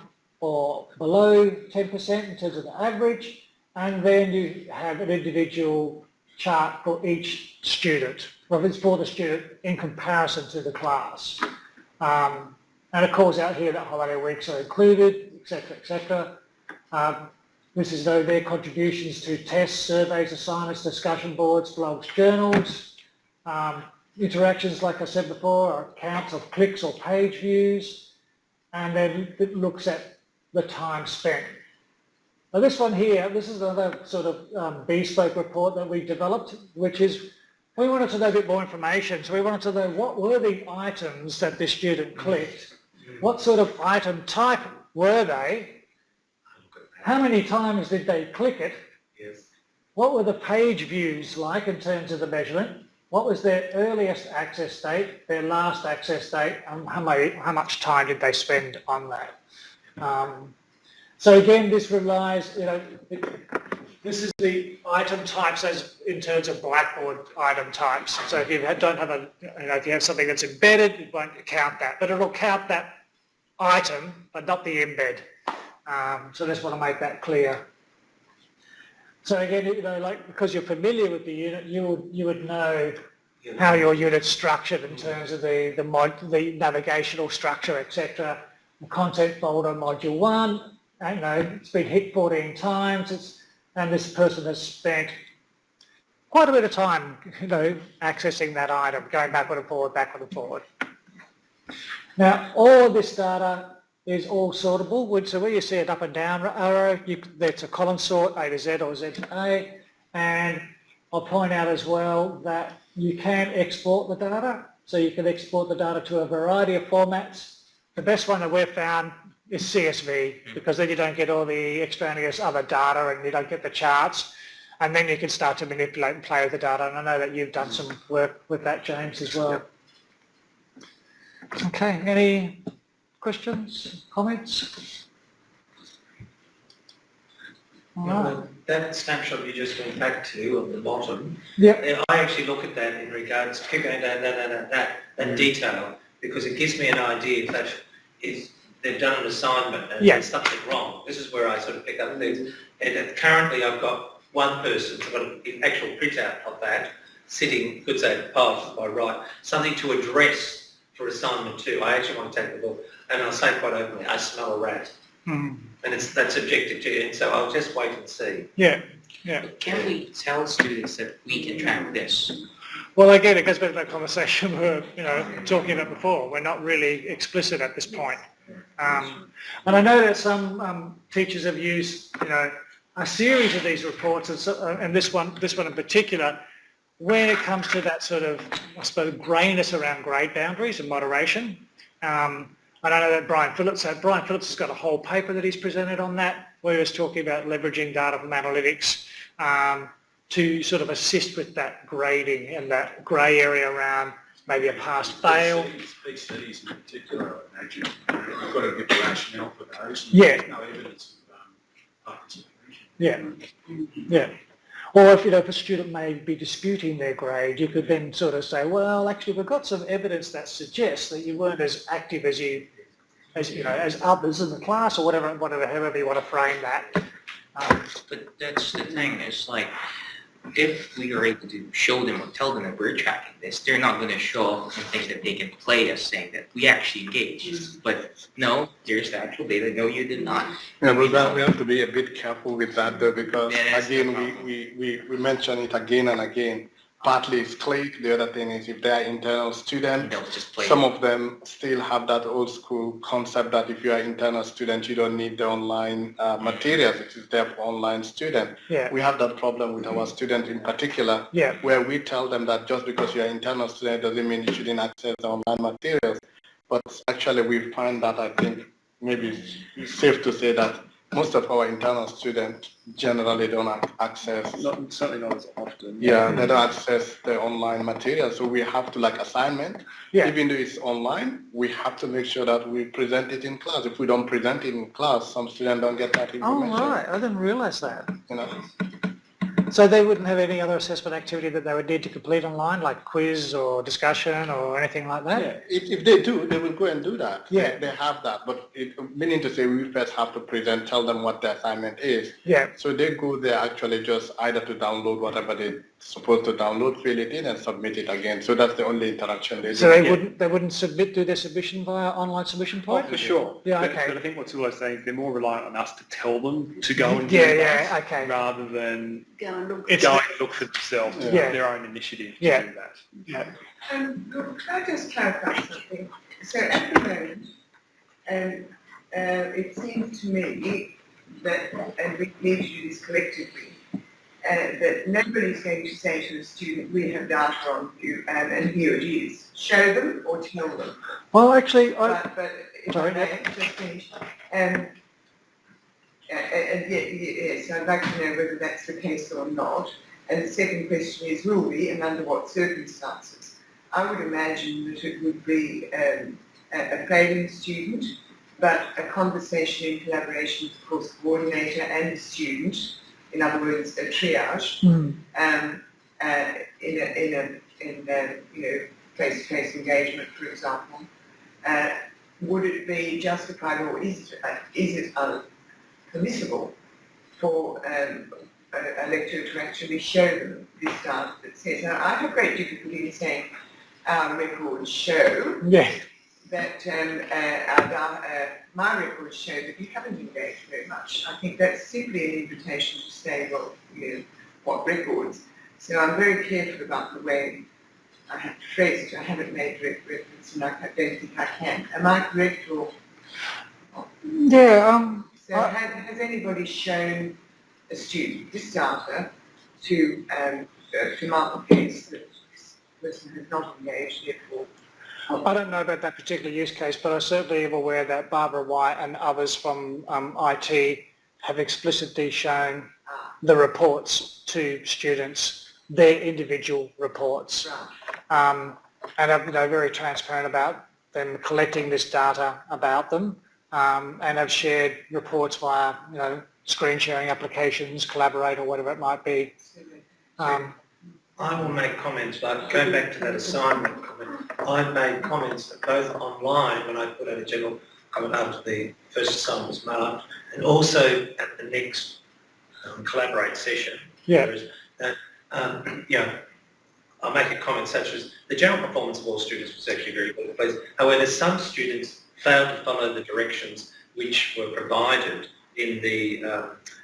or below 10% in terms of the average. And then you have an individual chart for each student, well, it's for the student in comparison to the class. And it calls out here that holiday weeks are included, etc., etc. This is their contributions to tests, surveys, assignments, discussion boards, blogs, journals. Interactions, like I said before, are counts of clicks or page views. And then it looks at the time spent. Now this one here, this is another sort of bespoke report that we developed, which is We wanted to know a bit more information. So we wanted to know what were the items that the student clicked? What sort of item type were they? How many times did they click it? Yes. What were the page views like in terms of the measurement? What was their earliest access date, their last access date, and how much time did they spend on that? So again, this relies, this is the item types as in terms of Blackboard item types. So if you don't have if you have something that's embedded, it won't count that, but it'll count that item, but not the embed. So I just want to make that clear. So again, because you're familiar with the unit, you would know how your unit's structured in terms of the navigational structure, etc. The content folder, module 1, it's been hit 14 times, and this person has spent quite a bit of time, accessing that item, going backward and forward. Now, all of this data is all sortable. So where you see an up and down arrow, that's a column sort, A to Z or Z to A. And I'll point out as well that you can export the data. So you can export the data to a variety of formats. The best one that we've found is CSV, because then you don't get all the extraneous other data and you don't get the charts. And then you can start to manipulate and play with the data. And I know that you've done some work with that, James, as well. Okay, any questions, comments? Well, that snapshot you just went back to on the bottom, I actually look at that in regards to keep going down that detail, because it gives me an idea that if they've done an assignment and there's something wrong. This is where I sort of pick up things. And currently I've got one person, I've got an actual printout of that, sitting, could say, past to my right, something to address for assignment 2. I actually want to take the book, and I'll say quite openly, I smell a rat. And that's objective to it, and so I'll just wait and see. Yeah. Can we tell students that we can track this? Well, again, it goes back to that conversation we were, talking about before. We're not really explicit at this point. And I know that some teachers have used, a series of these reports, and this one in particular, when it comes to that sort of, I suppose, grayness around grade boundaries and moderation. And I know that Brian Phillips has got a whole paper that he's presented on that, where he was talking about leveraging data from analytics to sort of assist with that grading and that grey area around maybe a pass-fail. These studies in particular, I imagine, you've got to give the rationale for those. Yeah. No evidence of participation. Yeah. Or if a student may be disputing their grade, you could then sort of say, well, actually, we've got some evidence that suggests that you weren't as active as others in the class, or whatever, however you want to frame that. But that's the thing. It's like, if we are able to show them or tell them that we're tracking this, they're not going to show up and think that they can play us saying that we actually engaged. But no, there's the actual data. No, you did not. Yeah, but we have to be a bit careful with that though, because again, we mention it again and again. Partly it's click, the other thing is if they are internal students, some of them still have that old school concept that if you are internal student, you don't need the online materials, it is there for online student. Yeah. We have that problem with our students in particular, where we tell them that just because you are internal student doesn't mean you shouldn't access the online materials. But actually we find that, I think, maybe it's safe to say that most of our internal students generally don't access. Certainly not as often. Yeah, they don't access the online material. So we have to, like assignment, even though it's online, we have to make sure that we present it in class. If we don't present it in class, some students don't get that information. Oh, right. I didn't realise that. So they wouldn't have any other assessment activity that they would need to complete online, like quiz or discussion or anything like that? Yeah, if they do, they will go and do that. Yeah. They have that, but meaning to say we first have to present, tell them what the assignment is. Yeah. So they go there actually just either to download whatever they're supposed to download, fill it in and submit it again. So that's the only interaction they do. So they wouldn't do their submission via online submission point? Oh, for sure. Yeah, but, okay. But I think what Searle is saying is they're more reliant on us to tell them to go and do that, okay. rather than Go and look. go and look for themselves, their own initiative to do that. Yeah. Could I just clarify something? So at the moment, it seems to me that, and we need to do this collectively, that nobody's going to say to the student, we have data on you, and here it is. Show them or tell them. Well, actually, But if I may just finish, yes, I'd like to know whether that's the case or not. And the second question is, will we, and under what circumstances? I would imagine that it would be a failing student, but a conversation in collaboration with the course coordinator and the student, in other words, a triage, in a face-to-face engagement, for example. Would it be justified, or is it permissible for a lecturer to actually show them this data that says? Now, I have great difficulty in saying our records show that my records show that you haven't engaged very much. I think that's simply an invitation to say, well, what records? So I'm very careful about the way I have phrased it. I haven't made direct reference, and I don't think I can. Am I correct, or? Yeah. So has anybody shown a student this data to mark a case that this person has not engaged, therefore? I don't know about that particular use case, but I certainly am aware that Barbara White and others from IT have explicitly shown the reports to students, their individual reports. And are very transparent about them collecting this data about them, and have shared reports via screen sharing applications, Collaborate, or whatever it might be. I will make comments, like going back to that assignment comment, I've made comments both online when I put out a general comment after the first assignment was marked, and also at the next Collaborate session. Yeah. Whereas, I'll make a comment such as the general performance of all students was actually very good, please. However, some students failed to follow the directions which were provided in the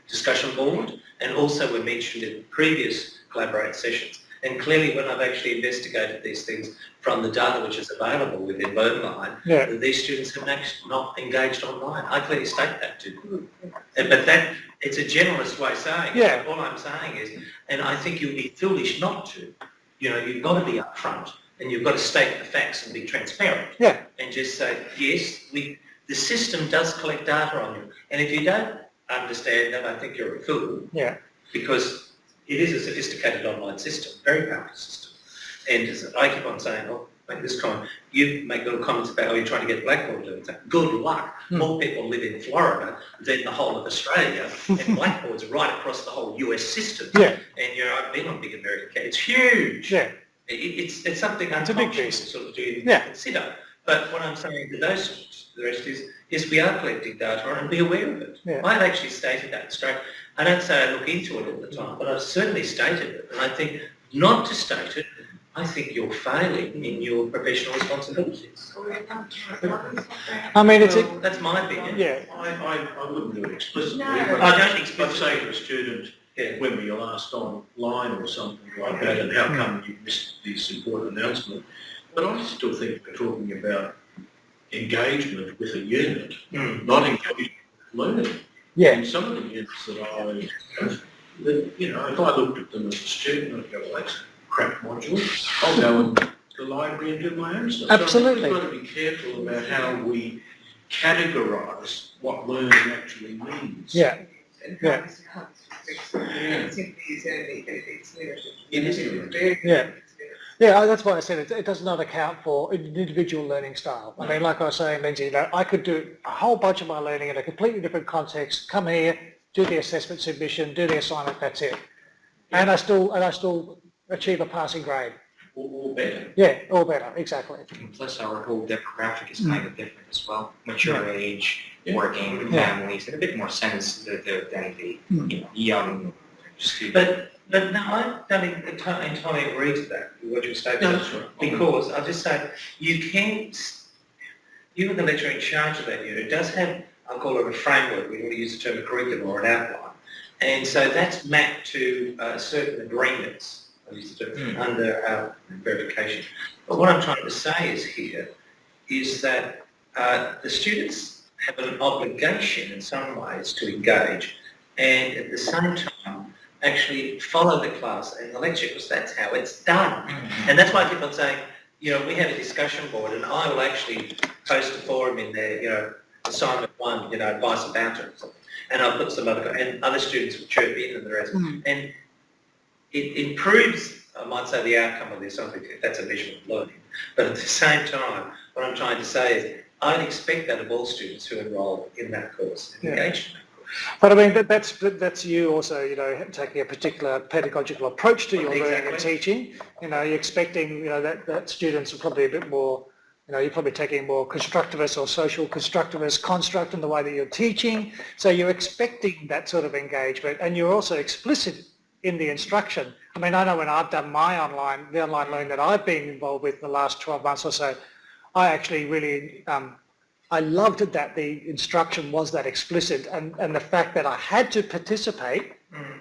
discussion board, and also were mentioned in previous Collaborate sessions. And clearly, when I've actually investigated these things from the data which is available within LearnLine, these students have actually not engaged online. I clearly state that to them. But that, it's a generalist way of saying it. All I'm saying is, and I think you'd be foolish not to. You've got to be upfront, and you've got to state the facts and be transparent. And just say, yes, the system does collect data on you. And if you don't understand that, I think you're a fool. Because it is a sophisticated online system, very powerful system. And as I keep on saying, make this comment, you make little comments about how you're trying to get Blackboard to do it. Good luck. More people live in Florida than the whole of Australia, and Blackboard's right across the whole US system. And I've been on Big American Cat. It's huge. It's something unconscious to sort of do consider. But what I'm saying to the rest is, yes, we are collecting data on it, and be aware of it. I've actually stated that straight. I don't say I look into it all the time, but I've certainly stated it. And I think not to state it, I think you're failing in your professional responsibilities. I mean, that's my opinion. I wouldn't do it explicitly. I don't explicitly. I'd say to a student, when were you last online or something like that, and how come you missed this important announcement? But I still think we're talking about engagement with a unit, not engagement with learning. And some of the units that I have, if I looked at them as a student, I'd go, well, that's a crap module. I'll go and to the library and do my own stuff. Absolutely. So I think we've got to be careful about how we categorise what learning actually means. And how this simply is only, it's limited. Yeah, that's why I said it does not account for an individual learning style. I mean, like I was saying, Lindsay, I could do a whole bunch of my learning in a completely different context, come here, do the assessment submission, do the assignment, that's it. And I still achieve a passing grade. Or better. Yeah, or better, exactly. And plus our whole demographic is kind of different as well. Mature age, working families, in a bit more sense than the young student. But no, I don't entirely agree to that, what you're stating. No, that's right. Because I'll just say, you are the lecturer in charge of that unit, does have, I'll call it a framework, we want to use the term a curriculum or an outline. And so that's mapped to certain agreements, I use the term, under our verification. But what I'm trying to say is that the students have an obligation in some ways to engage, and at the same time, actually follow the class and the lecture, because that's how it's done. And that's why I keep on saying, you know, we have a discussion board, and I will actually post a forum in there, you know, assignment 1, you know, advice about it, and I'll put some other, and other students will chirp in and the rest. And it improves, I might say, the outcome of the assignment, if that's a measure of learning. But at the same time, what I'm trying to say is, I'd expect that of all students who enrol in that course and engage in that course. But I mean, that's you also, you know, taking a particular pedagogical approach to your learning and teaching. You know, you're expecting, you know, that students are probably a bit more, you know, you're probably taking more constructivist or social constructivist construct in the way that you're teaching. So you're expecting that sort of engagement, and you're also explicit in the instruction. I mean, I know when I've done my the online learning that I've been involved with in the last 12 months or so, I actually really, I loved that the instruction was that explicit, and the fact that I had to participate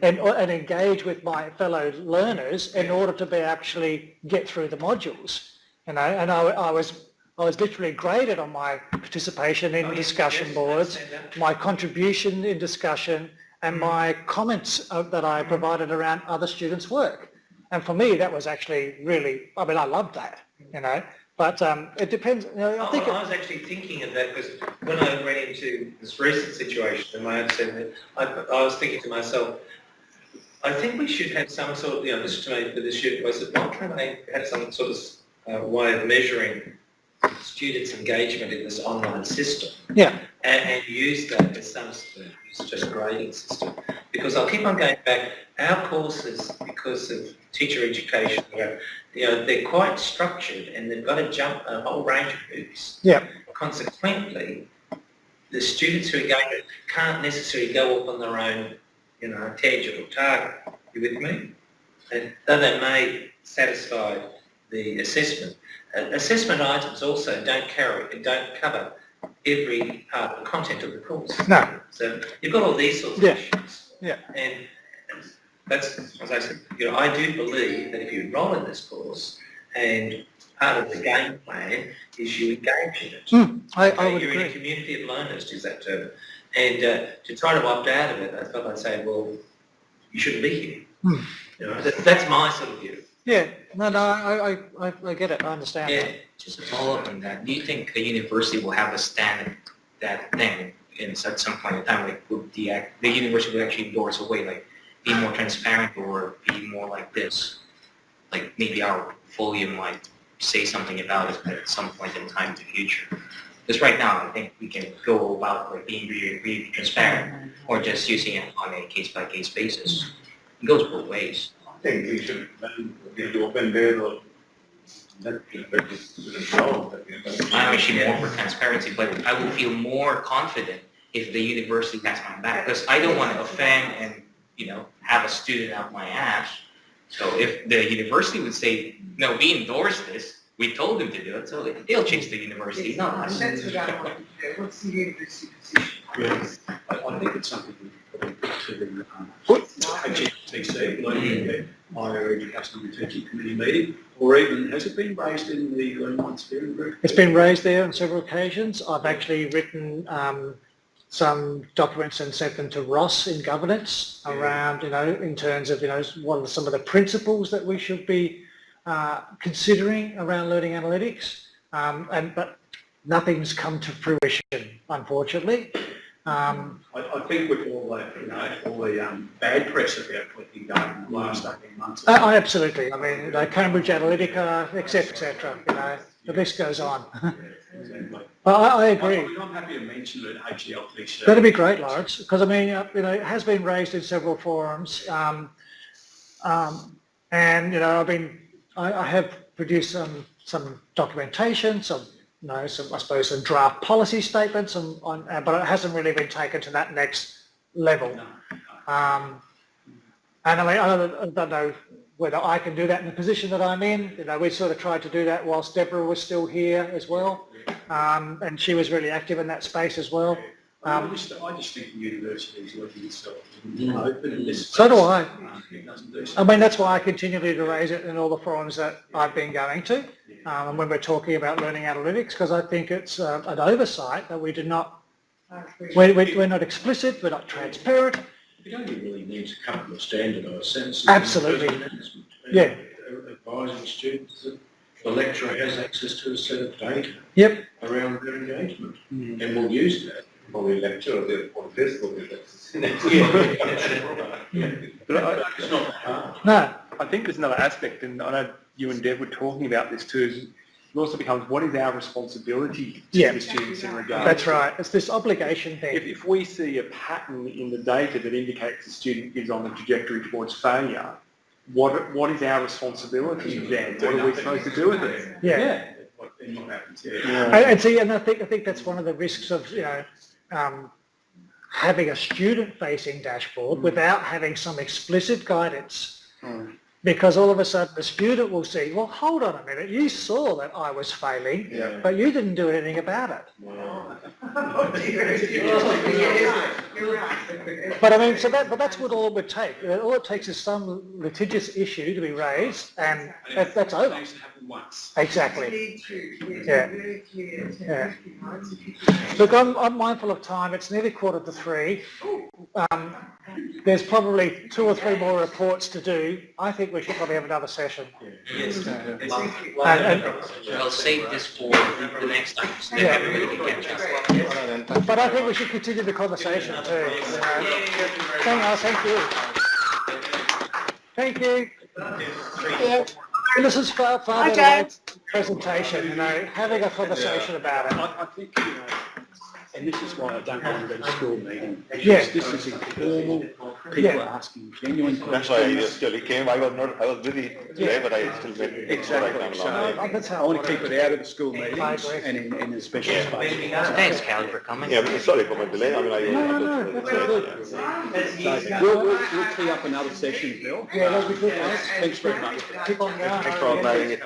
and engage with my fellow learners in order to actually get through the modules. You know, and I was literally graded on my participation in discussion boards, my contribution in discussion, and my comments that I provided around other students' work. And for me, that was actually really, I mean, I loved that, you know. But it depends. You know, I was actually thinking of that, because when I ran into this recent situation, and my understanding, I was thinking to myself, I think we should have some sort of, you know, this to me for this year, I said, why can't they have some sort of way of measuring students' engagement in this online system? Yeah. And use that as some sort of just grading system. Because I'll keep on going back, our courses, because of teacher education, you know, they're quite structured, and they've got to jump a whole range of hoops. Yeah. Consequently, the students who engage can't necessarily go off on their own, you know, tangent or target. You with me? And though they may satisfy the assessment, assessment items also don't cover every part of the content of the course. No. So you've got all these sorts of issues. Yeah. And that's, as I said, you know, I do believe that if you enrol in this course, and part of the game plan is you engage in it. I would You're agree. in a community of learners, to use that term. And to try to opt out of it, I thought I'd say, well, you shouldn't be here. You know, that's my sort of view. Yeah, no, I get it. I understand. Yeah. Just to follow up on that, do you think a university will have a standard that then, at some point in time, like would the university would actually endorse a way, like be more transparent or be more like this? Like maybe our portfolio might say something about it at some point in time in the future. Because right now, I think we can go about like being really transparent or just using it on a case-by-case basis. It goes both ways. I think we should open there or that students know that I'm actually more for transparency, but I would feel more confident if the university has my back, because I don't want to offend and, you know, have a student out my ass. So if the university would say, no, we endorse this, we told them to do it, so they'll change the university, not us. That's what I want to do. What's the university position? Yes, I think it's something we put to the HETC, like higher education and teaching committee meeting, or even, has it been raised in the online steering group? It's been raised there on several occasions. I've actually written some documents and sent them to Ross in governance around, you know, in terms of, you know, what are some of the principles that we should be considering around learning analytics, but nothing's come to fruition, unfortunately. I think with all the, you know, all the bad press about what you've done in the last 18 months. I absolutely. I mean, you know, Cambridge Analytica, etc., you know, the list goes on. I agree. I'm happy to mention it at HELTC. That'd be great, Lawrence, because I mean, you know, it has been raised in several forums, and you know, I have produced some documentation, some, you know, some, I suppose, some draft policy statements but it hasn't really been taken to that next level. And I mean, I don't know whether I can do that in the position that I'm in. You know, we sort of tried to do that whilst Deborah was still here as well, and she was really active in that space as well. I just think the university is letting itself open in this space. So do I. It doesn't do I mean, that's why I continue to raise it in all the forums that I've been going to, and when we're talking about learning analytics, because I think it's an oversight that we do not, we're not explicit, we're not transparent, It only really needs a couple of standardised sentences. Absolutely. Yeah. Advising students that the lecturer has access to a set of data around their engagement, and we'll use that. Probably lecture on Facebook. But It's not hard. No. I think there's another aspect, and I know you and Deb were talking about this too. It also becomes, what is our responsibility to the students in regard? That's right. It's this obligation thing. If we see a pattern in the data that indicates the student is on the trajectory towards failure, what is our responsibility then? What are we supposed to do with it? Yeah. And see, and I think that's one of the risks of, having a student-facing dashboard without having some explicit guidance. Because all of a sudden the student will see, well, hold on a minute, you saw that I was failing, but you didn't do anything about it. You're right. But I mean, but that's what all it would take. All it takes is some litigious issue to be raised, and that's over. Exactly. Yeah. Look, I'm mindful of time. It's nearly 2:45. There's probably 2 or 3 more reports to do. I think we should probably have another session. Yes. And I'll save this for the next time so that everybody can catch up. but I think we should continue the conversation too. Thank you. Thank you. Yeah. And this is far better presentation, having a conversation about it. I think, and this is why I don't want to go to school meeting. Yeah. This is informal, people are asking genuine questions. That's why I actually came. I was busy today, but I still made it. Exactly. So I want to keep it out of the school meetings and in a special space. Thanks, Callie, for coming. Yeah, sorry for my delay. No, that's all good. So we'll tee up another session, Bill. Yeah, that'll be good, guys. Thanks very much. Keep on going. Thanks for organizing it.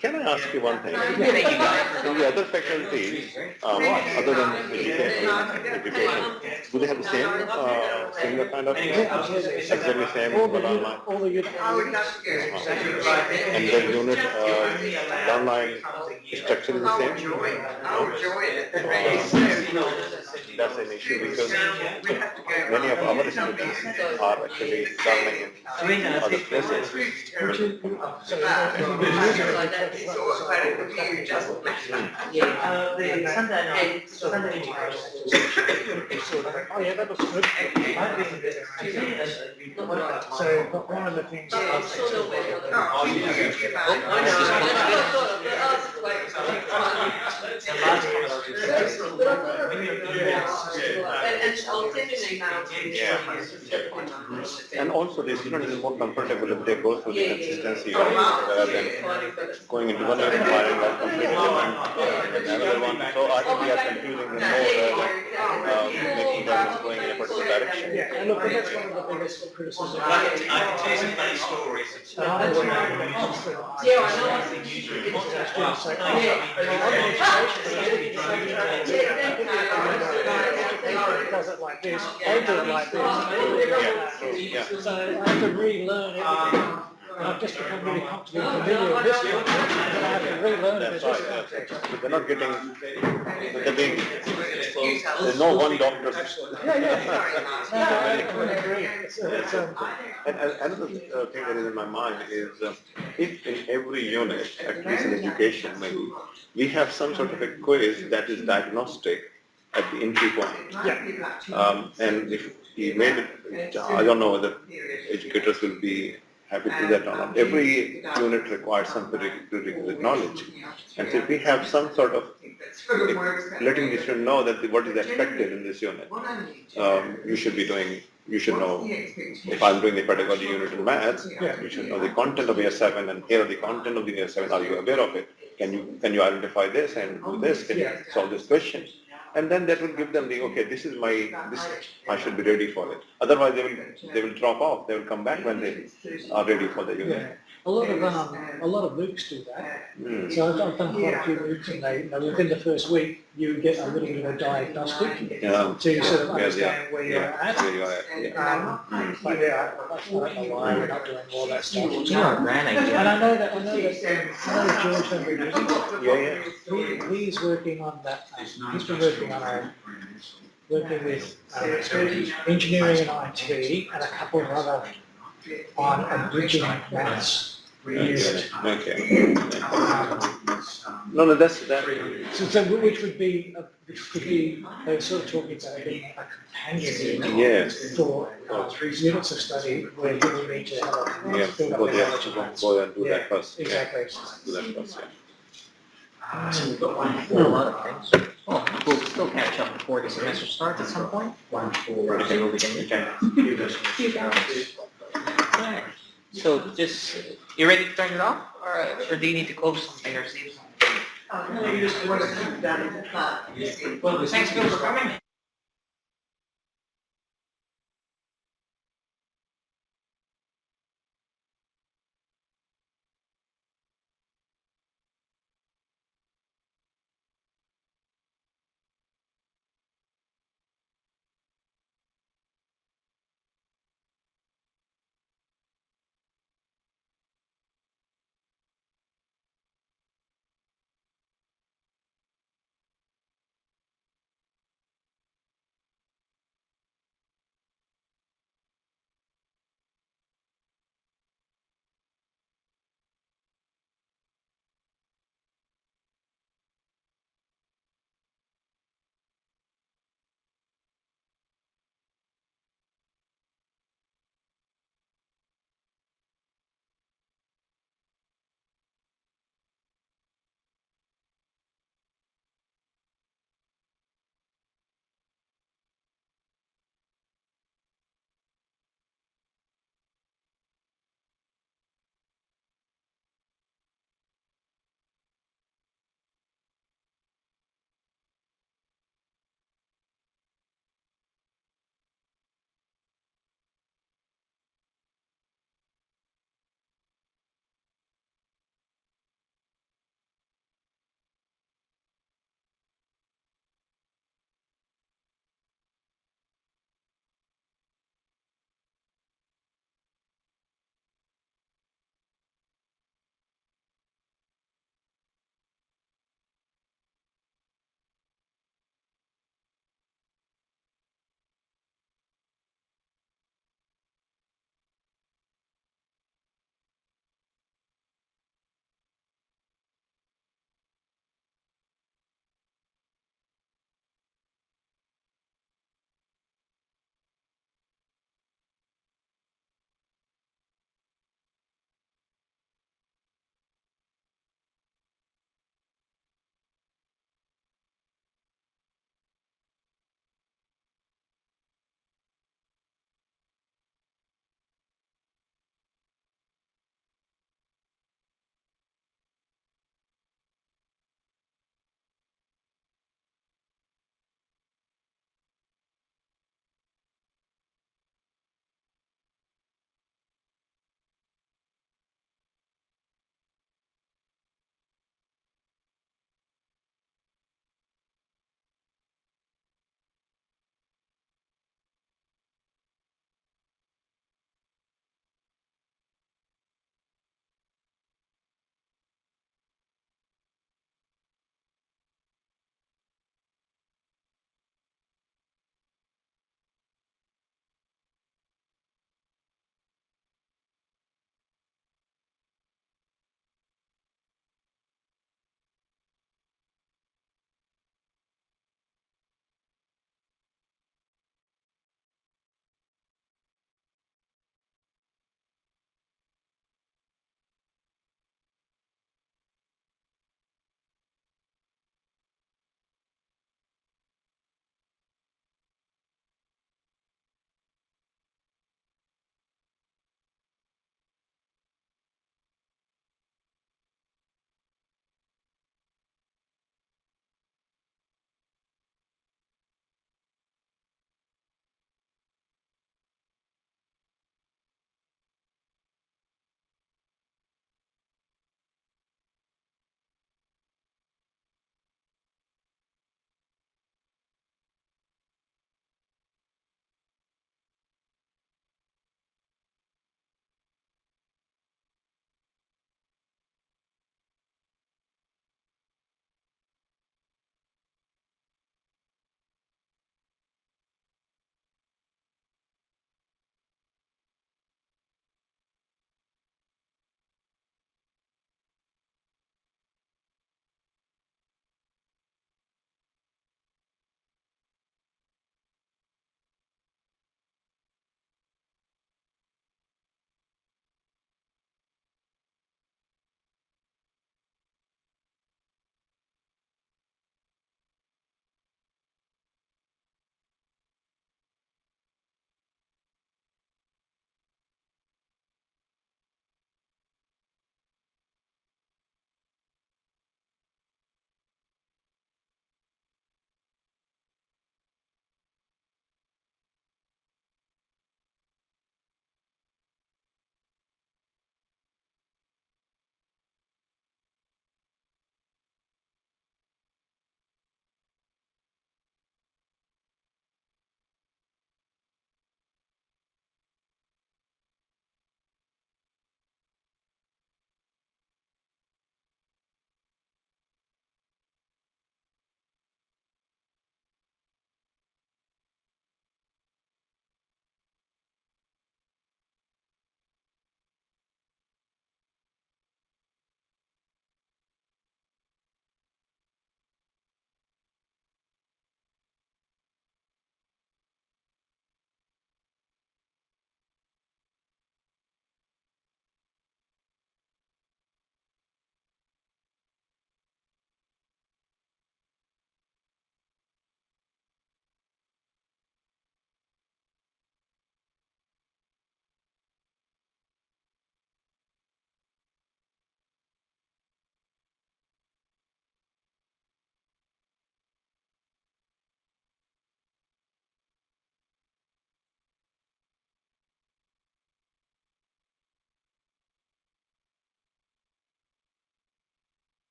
Can I ask you one thing? In the other faculties, other than education, do they have the same similar kind of exactly same but online? All the units. I would love to go. And the unit online structure is the same? I'll join it. That's an issue because many of our students are actually learning in other places. It's all about a review, doesn't matter. The Sunday night, Oh yeah, that looks good. So one of the things. And also the student is more comfortable if they go through the consistency rather than going into one area and completely different another one. So I think we are confusing them more making them going in a particular direction. Yeah, and look, that's one of the biggest criticisms. I can tell you some funny stories. Does it like this, they do it like this. So I have to relearn everything. And I've just become really comfortable and familiar with this one, and I have to relearn it. They're not getting, there's no one doctor. I agree. And another thing that is in my mind is if in every unit, at least in education maybe, we have some sort of a quiz that is diagnostic at the entry point. And if he made it, I don't know whether educators will be happy to do that or not. Every unit requires some prerequisite knowledge. And so if we have some sort of letting the student know that what is expected in this unit, you should know, if I'm doing the pedagogy unit in maths, you should know the content of year 7 and here are the content of the year 7, are you aware of it? Can you identify this and do this? Can you solve this question? And then that will give them the, okay, this I should be ready for it. Otherwise they will drop off, they will come back when they are ready for the unit. Yeah. A lot of MOOCs do that. So I've done quite a few MOOCs, and within the first week you get a little bit of a diagnostic to sort of understand where you're at. But yeah, I don't know why we're not doing all that stuff. And I know George when we're using it. He's working on that. He's been working on working with engineering and IT and a couple of other on bridging maths unit. Okay. No, that's that. So which could be, they were sort of talking about being a companion unit Yes. for units of study where people need to have a Yeah, build up go their there, knowledge of maths. go and do Yeah, that first. exactly. Yeah. Do that first, yeah. So we've got one for a lot of things. Oh, we'll still catch up before the semester starts at some point. Right. So just, you ready to turn it off? Or do you need to close something or save something? I just want to keep that in the class. Well, thanks Bill for coming.